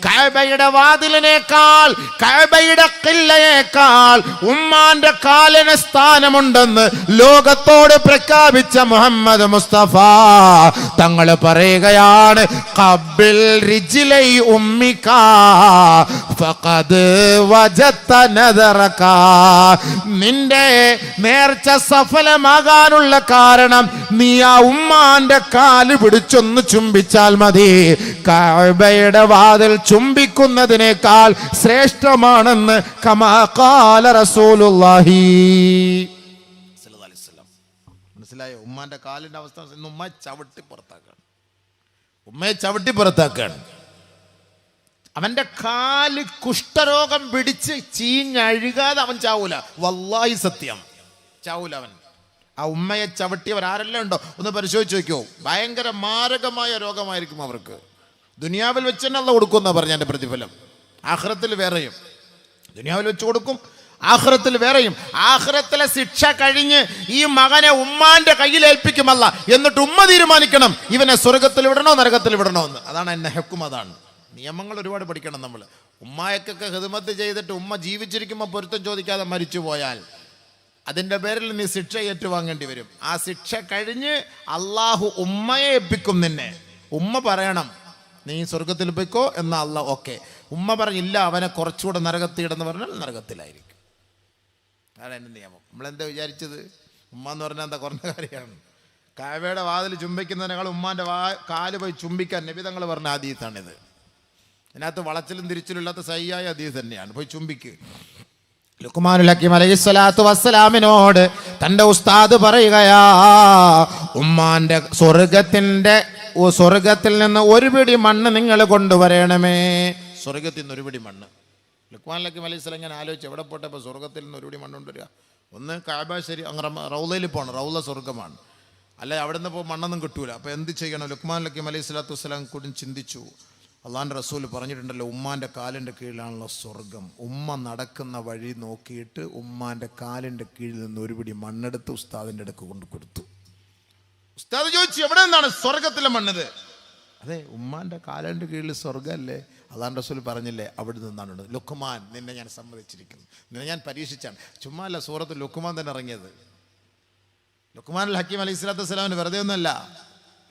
കഅബയുടെ വാതിലിനേക്കാൾ, കഅബയുടെ ഖില്ലയേക്കാൾ ഉമ്മാന്റെ കാലിന് സ്ഥാനമുണ്ടെന്ന് ലോകത്തോട് പ്രഖ്യാപിച്ച മുഹമ്മദ് മുസ്തഫ തങ്ങൾ പറയുകയാണ്, ഖബ്ബിൽ റിജ്ലൈ ഉമ്മിക ഫഖദ് വജത്ത നദറക. നിന്റെ നേർച്ച സഫലമാകാനുള്ള കാരണം നീ ആ ഉമ്മാന്റെ കാല് പിടിച്ചൊന്ന് ചുംബിച്ചാൽ മതി. കഅബയുടെ വാതിൽ ചുംബിക്കുന്നതിനേക്കാൾ ശ്രേഷ്ഠമാണെന്ന് കമാ ഖാല റസൂലുള്ളാഹി. മനസ്സിലായോ? ഉമ്മാന്റെ കാലിന്റെ അവസ്ഥ. ഉമ്മയെ ചവിട്ടി പുറത്താക്കാണ്, ഉമ്മയെ ചവിട്ടി പുറത്താക്കാണ്. അവന്റെ കാല് കുഷ്ഠരോഗം പിടിച്ച് ചീഞ്ഞഴുകാതെ അവൻ ചാവൂല. വല്ലാഹി സത്യം, ചാവൂല അവൻ. ആ ഉമ്മയെ ചവിട്ടിയവർ ആരെല്ലാം ഉണ്ടോ ഒന്ന് പരിശോധിച്ച് നോക്കിയോ. ഭയങ്കര മാരകമായ രോഗമായിരിക്കും അവർക്ക്. ദുനിയാവിൽ വെച്ച് തന്നെ അള്ളാഹ് കൊടുക്കുമെന്നാ പറഞ്ഞ എൻ്റെ പ്രതിഫലം. ആഖിറത്തിൽ വേറെയും. ദുനിയാവിൽ വെച്ച് കൊടുക്കും, ആഖിറത്തിൽ വേറെയും. ആഖിറത്തിലെ ശിക്ഷ കഴിഞ്ഞ് ഈ മകനെ ഉമ്മാന്റെ കയ്യിൽ ഏൽപ്പിക്കുമല്ല. എന്നിട്ട് ഉമ്മ തീരുമാനിക്കണം ഇവനെ സ്വർഗത്തിൽ വിടണോ നരകത്തിൽ വിടണോ എന്ന്. അതാണ് എന്നെ ഹുക്കും. അതാണ് നിയമങ്ങൾ. ഒരുപാട് പഠിക്കണം നമ്മൾ. ഉമ്മായക്കൊക്കെ ഹിദ്മത്ത് ചെയ്തിട്ട് ഉമ്മ ജീവിച്ചിരിക്കുമ്പോൾ പൊരുത്തം ചോദിക്കാതെ മരിച്ചു പോയാൽ അതിൻ്റെ പേരിൽ നീ ശിക്ഷ ഏറ്റുവാങ്ങേണ്ടി വരും. ആ ശിക്ഷ കഴിഞ്ഞ് അള്ളാഹു ഉമ്മയെ ഏൽപ്പിക്കും നിന്നെ. ഉമ്മ പറയണം നീ സ്വർഗത്തിൽ പോയിക്കോ എന്നാൽ അള്ളാഹ് ഓക്കെ. ഉമ്മ പറഞ്ഞില്ല അവനെ കുറച്ചുകൂടെ നരകത്തിയിടെന്ന് പറഞ്ഞാൽ നരകത്തിലായിരിക്കും. അതാണ് എൻ്റെ നിയമം. നമ്മളെന്താ വിചാരിച്ചത്? ഉമ്മ എന്ന് പറഞ്ഞാൽ എന്താ കുറഞ്ഞ കാര്യമാണ്? കഅബയുടെ വാതിൽ ചുംബിക്കുന്നതിനേക്കാൾ ഉമ്മാൻ്റെ കാല് പോയി ചുംബിക്കാൻ നബി തങ്ങൾ പറഞ്ഞ ഹദീസാണിത്. ഇതിനകത്ത് വളച്ചിലും തിരിച്ചിലില്ലാത്ത സഹിയായ ഹദീസ് തന്നെയാണ്. പോയി ചുംബിക്ക്. ലുഖ്മാനുൽ ഹക്കീം അലൈഹിസ്സലാത്തു വസ്സലാമിനോട് തൻ്റെ ഉസ്താദ് പറയുകയാ, ഉമ്മാന്റെ സ്വർഗത്തിൽ നിന്ന് ഒരു പിടി മണ്ണ് നിങ്ങൾ കൊണ്ടുവരണമേ. സ്വർഗത്തിൽ നിന്ന് ഒരു പിടി മണ്ണ്. ലുഖ്മാനുൽ ഹക്കീം അലൈഹിസ്സലാം ഞാൻ ആലോചിച്ചു, എവിടെ പോട്ടെ സ്വർഗത്തിൽ നിന്ന് ഒരു പിടി മണ്ണ് കൊണ്ടുവരിക? ഒന്ന് കഅബ ശരി അങ്ങ് റൗളയിൽ പോകണം. റൗള സ്വർഗമാണ്. അല്ലെ അവിടെ നിന്ന് മണ്ണൊന്നും കിട്ടൂല. അപ്പോൾ എന്ത് ചെയ്യണം? ലുഖ്മാനുൽ ഹക്കീം അലൈഹിസ്സലാത്തു വസ്സലാം കൂടി ചിന്തിച്ചു. അള്ളാഹുവിൻ്റെ റസൂൽ പറഞ്ഞിട്ടുണ്ടല്ലോ, ഉമ്മാൻ്റെ കാലിൻ്റെ കീഴിലാണല്ലോ സ്വർഗം. ഉമ്മ നടക്കുന്ന വഴി നോക്കിയിട്ട് ഉമ്മാൻ്റെ കാലിൻ്റെ കീഴിൽ നിന്ന് ഒരു പിടി മണ്ണെടുത്ത് ഉസ്താദിൻ്റെ അടുക്ക് കൊണ്ട് കൊടുത്തു. ഉസ്താദ് ചോദിച്ചു, എവിടെ നിന്നാണ് സ്വർഗത്തിലെ മണ്ണിത്? അതെ, ഉമ്മാൻ്റെ കാലിൻ്റെ കീഴിൽ സ്വർഗമല്ലേ? അള്ളാഹുവിൻ്റെ റസൂൽ പറഞ്ഞില്ലേ, അവിടെ നിന്നാണ്. ലുഖ്മാൻ, നിന്നെ ഞാൻ സമ്മതിച്ചിരിക്കുന്നു, നിന്നെ ഞാൻ പരീക്ഷിച്ചാണ്. ചുമ്മാ അല്ല സൂറത്ത് ലുഖ്മാൻ തന്നെ ഇറങ്ങിയത്. ലുഖ്മാനുൽ ഹക്കീം അലൈഹിസ്സലാത്തു വസ്സലാമിന് വെറുതെ ഒന്നുമല്ല.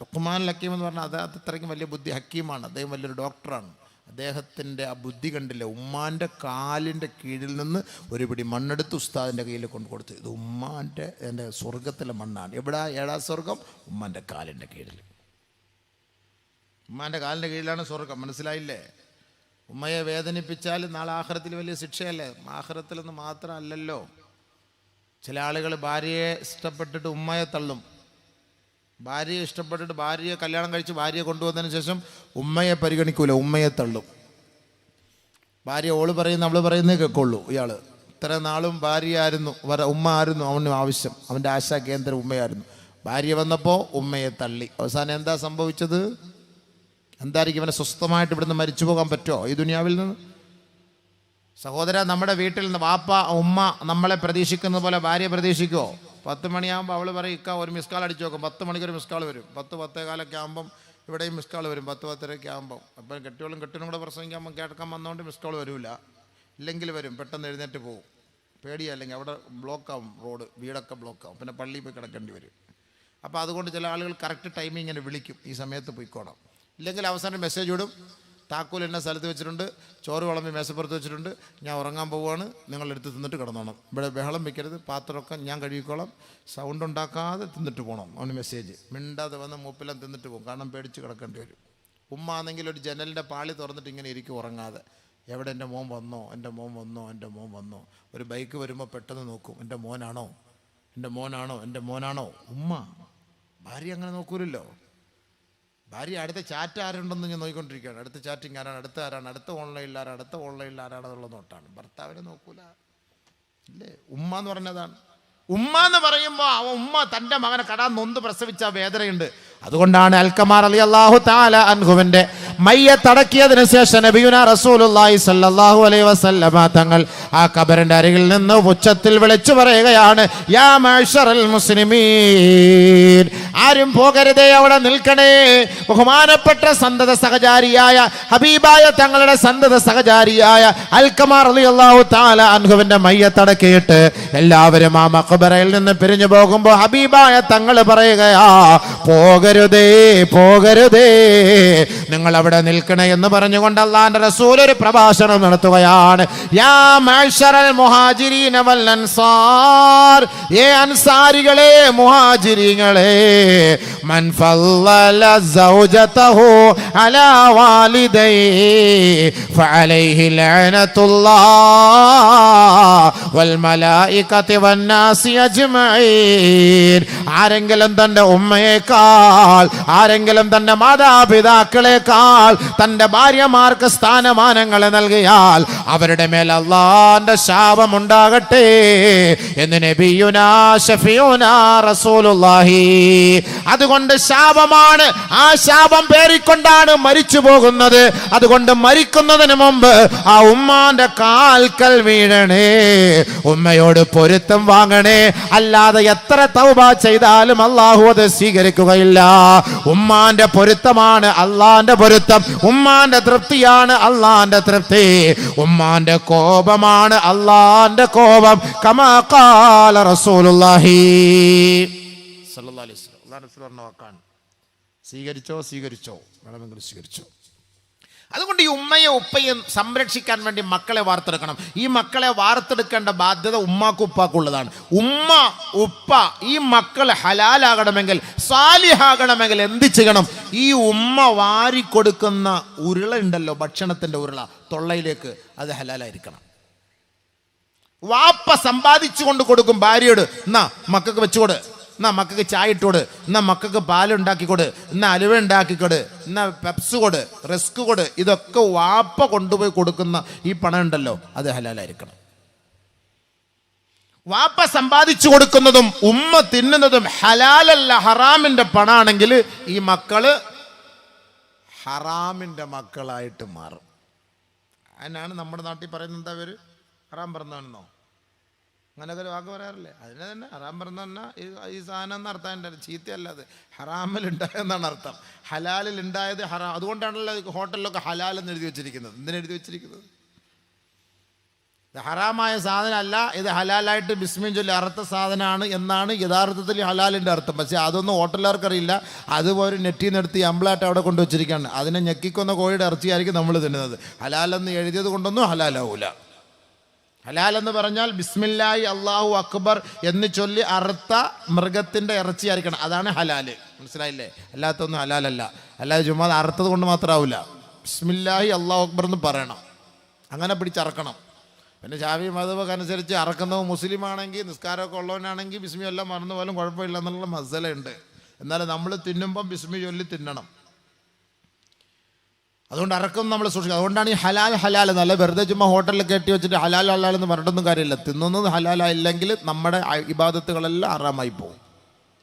ലുഖ്മാനുൽ ഹക്കീം എന്ന് പറഞ്ഞാൽ അദ്ദേഹം അത്രയ്ക്കും വലിയ ബുദ്ധി ഹക്കീമാണ്. അദ്ദേഹം വലിയൊരു ഡോക്ടറാണ്. അദ്ദേഹത്തിൻ്റെ ആ ബുദ്ധി കണ്ടില്ല. ഉമ്മാൻ്റെ കാലിൻ്റെ കീഴിൽ നിന്ന് ഒരു പിടി മണ്ണെടുത്ത് ഉസ്താദിൻ്റെ കയ്യിൽ കൊണ്ട് കൊടുത്തു. ഇത് ഉമ്മാൻ്റെ എൻ്റെ സ്വർഗത്തിലെ മണ്ണാണ്. ഏടാ സ്വർഗം? ഉമ്മാൻ്റെ കാലിൻ്റെ കീഴിൽ. ഉമ്മാൻ്റെ കാലിൻ്റെ കീഴിലാണ് സ്വർഗം. മനസ്സിലായില്ലേ? ഉമ്മയെ വേദനിപ്പിച്ചാൽ നാളെ ആഖിറത്തിൽ വലിയ ശിക്ഷയല്ലേ? ആഖിറത്തിൽ നിന്ന് മാത്രമല്ലല്ലോ. ചില ആളുകൾ ഭാര്യയെ ഇഷ്ടപ്പെട്ടിട്ട് ഉമ്മയെ തള്ളും. ഭാര്യയെ ഇഷ്ടപ്പെട്ടിട്ട് ഭാര്യയെ കല്യാണം കഴിച്ച് ഭാര്യയെ കൊണ്ടുവന്നതിന് ശേഷം ഉമ്മയെ പരിഗണിക്കൂല, ഉമ്മയെ തള്ളും. ഭാര്യ ഓള് പറയുന്ന അവള് പറയുന്നേ കേൾക്കുള്ളൂ. ഇയാൾ ഇത്ര നാളും ഭാര്യയായിരുന്നു, ഉമ്മ ആയിരുന്നു അവന് ആവശ്യം. അവൻ്റെ ആശാ കേന്ദ്രം ഉമ്മയായിരുന്നു. ഭാര്യ വന്നപ്പോൾ ഉമ്മയെ തള്ളി. അവസാനം എന്താ സംഭവിച്ചത്? എന്തായിരിക്കും? ഇവനെ സ്വസ്ഥമായിട്ട് ഇവിടുന്ന് മരിച്ചു പോകാൻ പറ്റുമോ ഈ ദുനിയാവിൽ നിന്ന്? സഹോദര, നമ്മുടെ വീട്ടിൽ നിന്ന് വാപ്പ ഉമ്മ നമ്മളെ പ്രതീക്ഷിക്കുന്ന പോലെ ഭാര്യ പ്രതീക്ഷിക്കുമോ? 10 മണിയാകുമ്പോൾ അവൾ പറയും, ഇക്ക ഒരു മിസ് കാൾ അടിച്ചു നോക്കും. 10 മണിക്കൊരു മിസ് കാൾ വരും. 10-10:15 ആകുമ്പം ഇവിടെയും മിസ് കാൾ വരും. 10-10:30 ആകുമ്പോൾ. അപ്പം കെട്ടിനും കൂടെ പ്രസംഗിക്കുമ്പോൾ കേൾക്കാൻ വന്നുകൊണ്ട് മിസ് കാൾ വരില്ല. ഇല്ലെങ്കിൽ വരും, പെട്ടെന്ന് എഴുന്നേറ്റ് പോകും. പേടിയാ, അല്ലെങ്കിൽ അവിടെ ബ്ലോക്കാവും, റോഡ് വീടൊക്കെ ബ്ലോക്കാവും. പിന്നെ പള്ളിയിൽ പോയി കിടക്കേണ്ടി വരും. അപ്പോൾ അതുകൊണ്ട് ചില ആളുകൾ കറക്റ്റ് ടൈമിൽ ഇങ്ങനെ വിളിക്കും, ഈ സമയത്ത് പോയിക്കോണം. ഇല്ലെങ്കിൽ അവസാനം മെസ്സേജ് വിടും, താക്കോൽ എന്നെ സ്ഥലത്ത് വെച്ചിട്ടുണ്ട്, ചോറ് വിളമ്പി മേശപ്പുറത്ത് വെച്ചിട്ടുണ്ട്, ഞാൻ ഉറങ്ങാൻ പോവുകയാണ്, നിങ്ങളെടുത്ത് തിന്നിട്ട് കിടന്നോണം, ഇവിടെ ബഹളം വെക്കരുത്, പാത്രമൊക്കെ ഞാൻ കഴുകിക്കോളാം, സൗണ്ട് ഉണ്ടാക്കാതെ തിന്നിട്ട് പോകണം. അവന് മെസ്സേജ്. മിണ്ടാതെ വന്ന് മൂപ്പെല്ലാം തിന്നിട്ട് പോകും, കാരണം പേടിച്ച് കിടക്കേണ്ടി വരും. ഉമ്മ ആണെങ്കിൽ ഒരു ജനലിൻ്റെ പാളി തുറന്നിട്ട് ഇങ്ങനെ ഇരിക്കും ഉറങ്ങാതെ. എവിടെ എൻ്റെ മോൻ വന്നോ, എൻ്റെ മോൻ വന്നോ, എൻ്റെ മോൻ വന്നോ. ഒരു ബൈക്ക് വരുമ്പോൾ പെട്ടെന്ന് നോക്കും, എൻ്റെ മോനാണോ, എൻ്റെ മോനാണോ, എൻ്റെ മോനാണോ. ഉമ്മ ഭാര്യ അങ്ങനെ നോക്കൂലല്ലോ. ഭാര്യ അടുത്ത ചാറ്റ് ആരുണ്ടെന്ന് ഞാൻ നോക്കിക്കൊണ്ടിരിക്കുകയാണ്. അടുത്ത ചാറ്റിങ് ആരാണ്, അടുത്ത ആരാണ്, അടുത്ത ഓൺലൈനിൽ ആരാണെന്നുള്ള നോട്ടാണ്. ഭർത്താവിനെ നോക്കൂല ഇല്ലേ? ഉമ്മ എന്ന് പറഞ്ഞതാണ്. ഉമ്മ എന്ന് പറയുമ്പോൾ അവൻ ഉമ്മ തൻ്റെ മകനെ കടാൻ നൊന്ത് പ്രസവിച്ച വേദനയുണ്ട്. അതുകൊണ്ടാണ് അൽക്കമാർ റളിയല്ലാഹു തആല അൻഹുവിന്റെ മയ്യത്തടക്കിയതിനു ശേഷം നബിയുനാ റസൂലുള്ളാഹി സ്വല്ലല്ലാഹു അലൈഹി വസല്ലമ തങ്ങൾ ആ ഖബറിന്റെ അരികിൽ നിന്ന് ഉച്ചത്തിൽ വിളിച്ചു പറയുകയാണ്, യാ മഅ്ശറൽ മുസ്ലിമീൻ, ആരും പോകരുതേ, അവിടെ നിൽക്കണേ. ബഹുമാനപ്പെട്ട സന്തത സഹചാരിയായ ഹബീബായ തങ്ങളുടെ സന്തത സഹചാരിയായ അൽക്കമാർ റളിയല്ലാഹു തആല അൻഹുവിന്റെ മയ്യത്തടക്കിയിട്ട് എല്ലാവരും ആ മഖബറയിൽ നിന്ന് പിരിഞ്ഞു പോകുമ്പോൾ ഹബീബായ തങ്ങൾ പറയുകയാ, പോകരുതേ, നിങ്ങൾ അവിടെ നിൽക്കണേ എന്ന് പറഞ്ഞുകൊണ്ട് അല്ലാഹുവിന്റെ റസൂൽ ഒരു പ്രഭാഷണം നടത്തുകയാണ്. യാ മഅ്ശറൽ മുഹാജിരീന വൽ അൻസാർ, അൻസാരികളെ, മുഹാജിരീങ്ങളെ, മൻ ഫളല സൗജതഹു അലാ വാലിദൈഹി ഫഅലൈഹി ലഅനത്തുല്ലാഹ് വൽ മലായികതി വന്നാസി അജ്മഈൻ. ആരെങ്കിലും തന്റെ ഉമ്മയേക്കാൾ, ആരെങ്കിലും തന്റെ മാതാപിതാക്കളെക്കാൾ തന്റെ ഭാര്യമാർക്ക് സ്ഥാനമാനങ്ങൾ നൽകിയാൽ അവരുടെ മേൽ അല്ലാഹുവിന്റെ ശാപം ഉണ്ടാകട്ടെ എന്ന് നബിയുനാ ശഫീഉനാ റസൂലുള്ളാഹി. അതുകൊണ്ട് ശാപമാണ്, ആ ശാപം പേറിക്കൊണ്ടാണ് മരിച്ചു പോകുന്നത്. അതുകൊണ്ട് മരിക്കുന്നതിന് മുമ്പ് ആ ഉമ്മാന്റെ കാൽക്കൽ വീഴണേ, ഉമ്മയോട് പൊരുത്തം വാങ്ങണേ. അല്ലാതെ എത്ര തൗബ ചെയ്താലും അല്ലാഹു അത് സ്വീകരിക്കുകയില്ല. ഉമ്മാന്റെ പൊരുത്തമാണ് അള്ളാന്റെ പൊരുത്തം, ഉമ്മാന്റെ തൃപ്തിയാണ് അള്ളാന്റെ തൃപ്തി, ഉമ്മാന്റെ കോപമാണ് അള്ളാന്റെ കോപം. കമാ ഖാല റസൂലുള്ളാഹി സ്വല്ലല്ലാഹു അലൈഹി വസല്ലം. അല്ലാഹു റസൂൽ പറഞ്ഞ വാക്കാണ്. സ്വീകരിച്ചോ വേണമെങ്കിൽ സ്വീകരിച്ചോ. അതുകൊണ്ട് ഈ ഉമ്മയെ ഉപ്പയും സംരക്ഷിക്കാൻ വേണ്ടി മക്കളെ വാർത്തെടുക്കണം. ഈ മക്കളെ വാർത്തെടുക്കേണ്ട ബാധ്യത ഉമ്മാക്കും ഉപ്പാക്കുള്ളതാണ്. ഉമ്മ ഉപ്പ ഈ മക്കൾ ഹലാലാകണമെങ്കിൽ, സാലിഹാകണമെങ്കിൽ എന്ത് ചെയ്യണം? ഈ ഉമ്മ വാരിക്കൊടുക്കുന്ന ഉരുള ഉണ്ടല്ലോ, ഭക്ഷണത്തിന്റെ ഉരുള തൊള്ളയിലേക്ക്, അത് ഹലാലായിരിക്കണം. വാപ്പ സമ്പാദിച്ചു കൊണ്ട് കൊടുക്കും ഭാര്യയോട്, എന്നാ മക്കൾക്ക് വെച്ചുകൊട്, എന്നാ മക്കൾക്ക് ചായ ഇട്ടുകൊട്, എന്നാ മക്കൾക്ക് പാലുണ്ടാക്കിക്കൊട്, എന്നാ അലുവ ഉണ്ടാക്കിക്കൊട്, എന്നാ പെപ്സ് കൊട്, റിസ്ക് കൊട്. ഇതൊക്കെ വാപ്പ കൊണ്ടുപോയി കൊടുക്കുന്ന ഈ പണം ഉണ്ടല്ലോ, അത് ഹലാലായിരിക്കണം. വാപ്പ സമ്പാദിച്ചു കൊടുക്കുന്നതും ഉമ്മ തിന്നുന്നതും ഹലാലല്ല, ഹറാമിന്റെ പണാണെങ്കിൽ ഈ മക്കള് ഹറാമിന്റെ മക്കളായിട്ട് മാറും. അതിനാണ് നമ്മുടെ നാട്ടിൽ പറയുന്നത്, എന്താ പേര്, ഹറാം പറഞ്ഞാണെന്നോ, അങ്ങനെയൊക്കെ ഒരു വാക്ക് പറയാറില്ലേ? അതിനെ തന്നെ ഹറാം പറഞ്ഞ ഈ സാധനം എന്ന് അർത്ഥം എൻ്റെ ചീത്തയല്ല, അത് ഹറാമിൽ ഉണ്ടായെന്നാണ് അർത്ഥം. ഹലാലിൽ ഉണ്ടായത് ഹറാം. അതുകൊണ്ടാണല്ലോ ഹോട്ടലിലൊക്കെ ഹലാൽ എന്ന് എഴുതി വെച്ചിരിക്കുന്നത്. എന്തിനെഴുതി വെച്ചിരിക്കുന്നത്? ഇത് ഹറാമായ സാധനമല്ല, ഇത് ഹലാലായിട്ട് ബിസ്മിൻ ചൊല്ലി അറുത്ത സാധനമാണ് എന്നാണ് യഥാർത്ഥത്തിൽ ഹലാലിൻ്റെ അർത്ഥം. പക്ഷേ അതൊന്നും ഹോട്ടലുകാർക്കറിയില്ല. അതുപോലെ നെറ്റിൽ നിന്ന് എടുത്ത് അമ്പിളായിട്ട് അവിടെ കൊണ്ടുവച്ചിരിക്കുകയാണ്. അതിനെ ഞെക്കിക്കൊന്ന കോഴിയുടെ ഇറച്ചിയായിരിക്കും നമ്മൾ തിന്നുന്നത്. ഹലാലെന്ന് എഴുതിയത് കൊണ്ടൊന്നും ഹലാലാവൂല. ഹലാൽ എന്ന് പറഞ്ഞാൽ ബിസ്മില്ലാഹി അല്ലാഹു അക്ബർ എന്ന് ചൊല്ലി അറുത്ത മൃഗത്തിൻ്റെ ഇറച്ചിയായിരിക്കണം, അതാണ് ഹലാല്. മനസ്സിലായില്ലേ? അല്ലാത്തൊന്നും ഹലാലല്ല. അല്ലാതെ ചുമ്മാ അറുത്തത് കൊണ്ട് മാത്രമാവില്ല. ബിസ്മില്ലാഹി അല്ലാഹു അക്ബർ എന്ന് പറയണം, അങ്ങനെ പിടിച്ചറക്കണം. പിന്നെ ശാഫി മദ്ഹബ് അനുസരിച്ച് അറക്കുന്നത് മുസ്ലിം ആണെങ്കിൽ, നിസ്കാരമൊക്കെ ഉള്ളവനാണെങ്കിൽ ബിസ്മി എല്ലാം മറന്നു പോലും കുഴപ്പമില്ല എന്നുള്ള മസലയുണ്ട്. എന്നാലും നമ്മൾ തിന്നുമ്പം ബിസ്മി ചൊല്ലി തിന്നണം. അതുകൊണ്ട് അറക്കം നമ്മൾ സൂക്ഷിക്കുക. അതുകൊണ്ടാണ് ഈ ഹലാൽ നല്ല വെറുതെ ചുമ്മാ ഹോട്ടലിൽ കെട്ടി വെച്ചിട്ട് ഹലാൽ എന്ന് പറഞ്ഞിട്ടൊന്നും കാര്യമില്ല. തിന്നുന്നത് ഹലാലായില്ലെങ്കിൽ നമ്മുടെ ഇബാദത്തുകളെല്ലാം ഹറാമായി പോകും.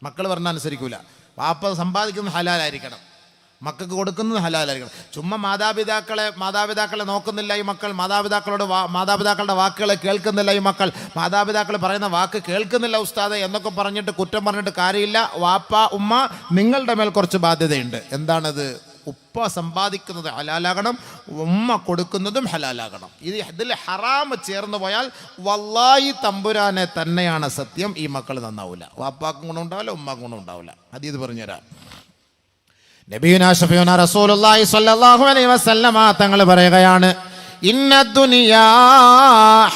മക്കൾ പറഞ്ഞാൽ അനുസരിക്കൂല. വാപ്പ സമ്പാദിക്കുന്നത് ഹലാലായിരിക്കണം, മക്കൾക്ക് കൊടുക്കുന്നത് ഹലാലായിരിക്കണം. ചുമ്മാ മാതാപിതാക്കളെ നോക്കുന്നില്ല ഈ മക്കൾ, മാതാപിതാക്കളുടെ വാക്കുകളെ കേൾക്കുന്നില്ല ഈ മക്കൾ, മാതാപിതാക്കൾ പറയുന്ന വാക്ക് കേൾക്കുന്നില്ല ഉസ്താദെ എന്നൊക്കെ പറഞ്ഞിട്ട് കുറ്റം പറഞ്ഞിട്ട് കാര്യമില്ല. വാപ്പ ഉമ്മ നിങ്ങളുടെ മേൽ കുറച്ച് ബാധ്യതയുണ്ട്. എന്താണത്? ഉപ്പ സമ്പാദിക്കുന്നത് ഹലാലാകണം, ഉമ്മ കൊടുക്കുന്നതും ഹലാലാകണം. ഇതിൽ ഹറാം ചേർന്ന് പോയാൽ വല്ലാഹി തമ്പുരാനെ തന്നെയാണ് സത്യം, ഈ മക്കൾ നന്നാവില്ല. വാപ്പാക്കും ഗുണം ഉണ്ടാവില്ല, ഉമ്മാക്കും ഗുണം ഉണ്ടാവില്ല. ഹദീസ് പറഞ്ഞുതരാം. നബിയുനാ ശഫീഉനാ റസൂലുള്ളാഹി സ്വല്ലല്ലാഹു അലൈഹി വസല്ലമ തങ്ങൾ പറയുകയാണ്, ഇന്ന ദുനിയാ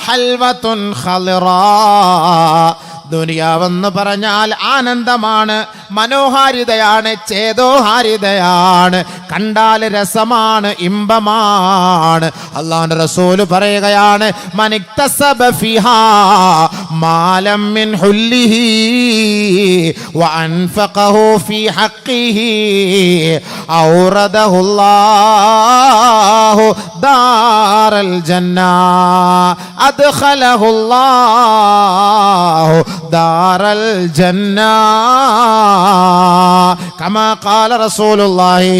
ഹൽവത്തുൻ ഖളിറാ, ദുനിയാവെന്ന് പറഞ്ഞാൽ ആനന്ദമാണ്, മനോഹാരിതയാണ്, ചേതോഹാരിതയാണ്, കണ്ടാൽ രസമാണ്, ഇമ്പമാണ്. അല്ലാഹുവിന്റെ റസൂൽ പറയുകയാണ്, മനിക്തസബ ഫിഹാ മാലം മിൻ ഹുല്ലിഹി വഅൻഫഖഹു ഫീ ഹഖ്ഖിഹി ഔറദഹുല്ലാഹു ദാറൽ ജന്ന അദ്ഖലഹുല്ലാഹു ദാറൽ ജന്ന കമാ ഖാല റസൂലുള്ളാഹി.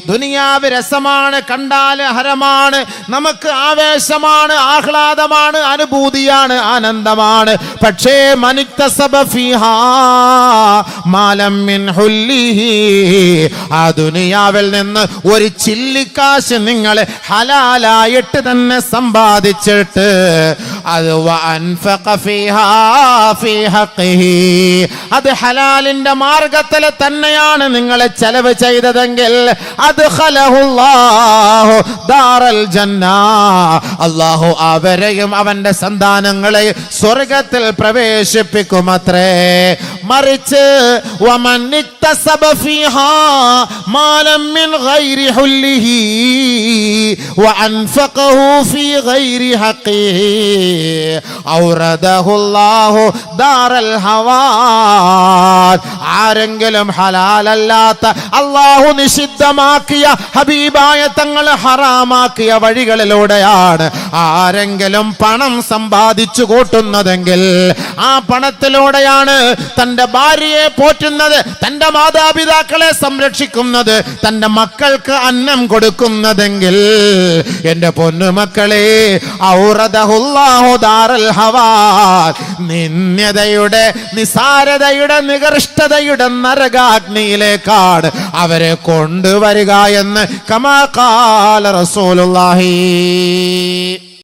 ദുനിയാവ് രസമാണ്, കണ്ടാൽ ഹരമാണ്, നമുക്ക് ആവേശമാണ്, ആഹ്ലാദമാണ്, അനുഭൂതിയാണ്, ആനന്ദമാണ്. പക്ഷേ മനിക്തസബ ഫീഹാ മാലം മിൻ ഹുല്ലിഹി, ആ ദുനിയാവിൽ നിന്ന് ഒരു ചില്ലിക്കാശ് നിങ്ങൾ ഹലാലായിട്ട് തന്നെ സമ്പാദിച്ചിട്ട് അത് വഅൻഫഖ ഫീഹാ ഫീ ഹഖ്ഖിഹി, അത് ഹലാലിന്റെ മാർഗത്തിൽ തന്നെയാണ് നിങ്ങൾ ചെലവ് ചെയ്തതെങ്കിൽ അദ്ഖലഹുല്ലാഹു ദാറൽ ജന്ന, അല്ലാഹു അവരെയും അവന്റെ സന്താനങ്ങളെ സ്വർഗ്ഗത്തിൽ പ്രവേശിപ്പിക്കുമത്രേ. മറിച്ച് വമൻ ഇക്തസബ ഫീഹാ മാലം മിൻ ഗൈരി ഹുല്ലിഹി വഅൻഫഖഹു ഫീ ഗൈരി ഹഖ്ഖിഹി ഔറദഹുല്ലാഹു ദാറൽ ഹവാൻ. ആരെങ്കിലും ഹലാലല്ലാത്ത അല്ലാഹു നിഷിദ്ധമാക്കിയ ഹബീബായ തങ്ങൾ ഹറാമാക്കിയ വഴികളിലൂടെയാണ് ആരെങ്കിലും പണം സമ്പാദിച്ചു കൂട്ടുന്നതെങ്കിൽ, ആ പണത്തിലൂടെയാണ് തൻ്റെ ഭാര്യയെ പോറ്റുന്നത്, തൻ്റെ മാതാപിതാക്കളെ സംരക്ഷിക്കുന്നത്, തൻ്റെ മക്കൾക്ക് അന്നം കൊടുക്കുന്നതെങ്കിൽ, എൻ്റെ പൊന്നുമക്കളെ ഔറദഹുല്ലാഹു ദാറൽ ഹവാൻ, നിന്ദ്യതയുടെ, നിസാരതയുടെ, നികൃഷ്ടതയുടെ നരകാഗ്നിയിലേക്കാണ് അവരെ കൊണ്ടുവരിക എന്ന് കമാ ഖാല റസൂലുള്ളാഹി.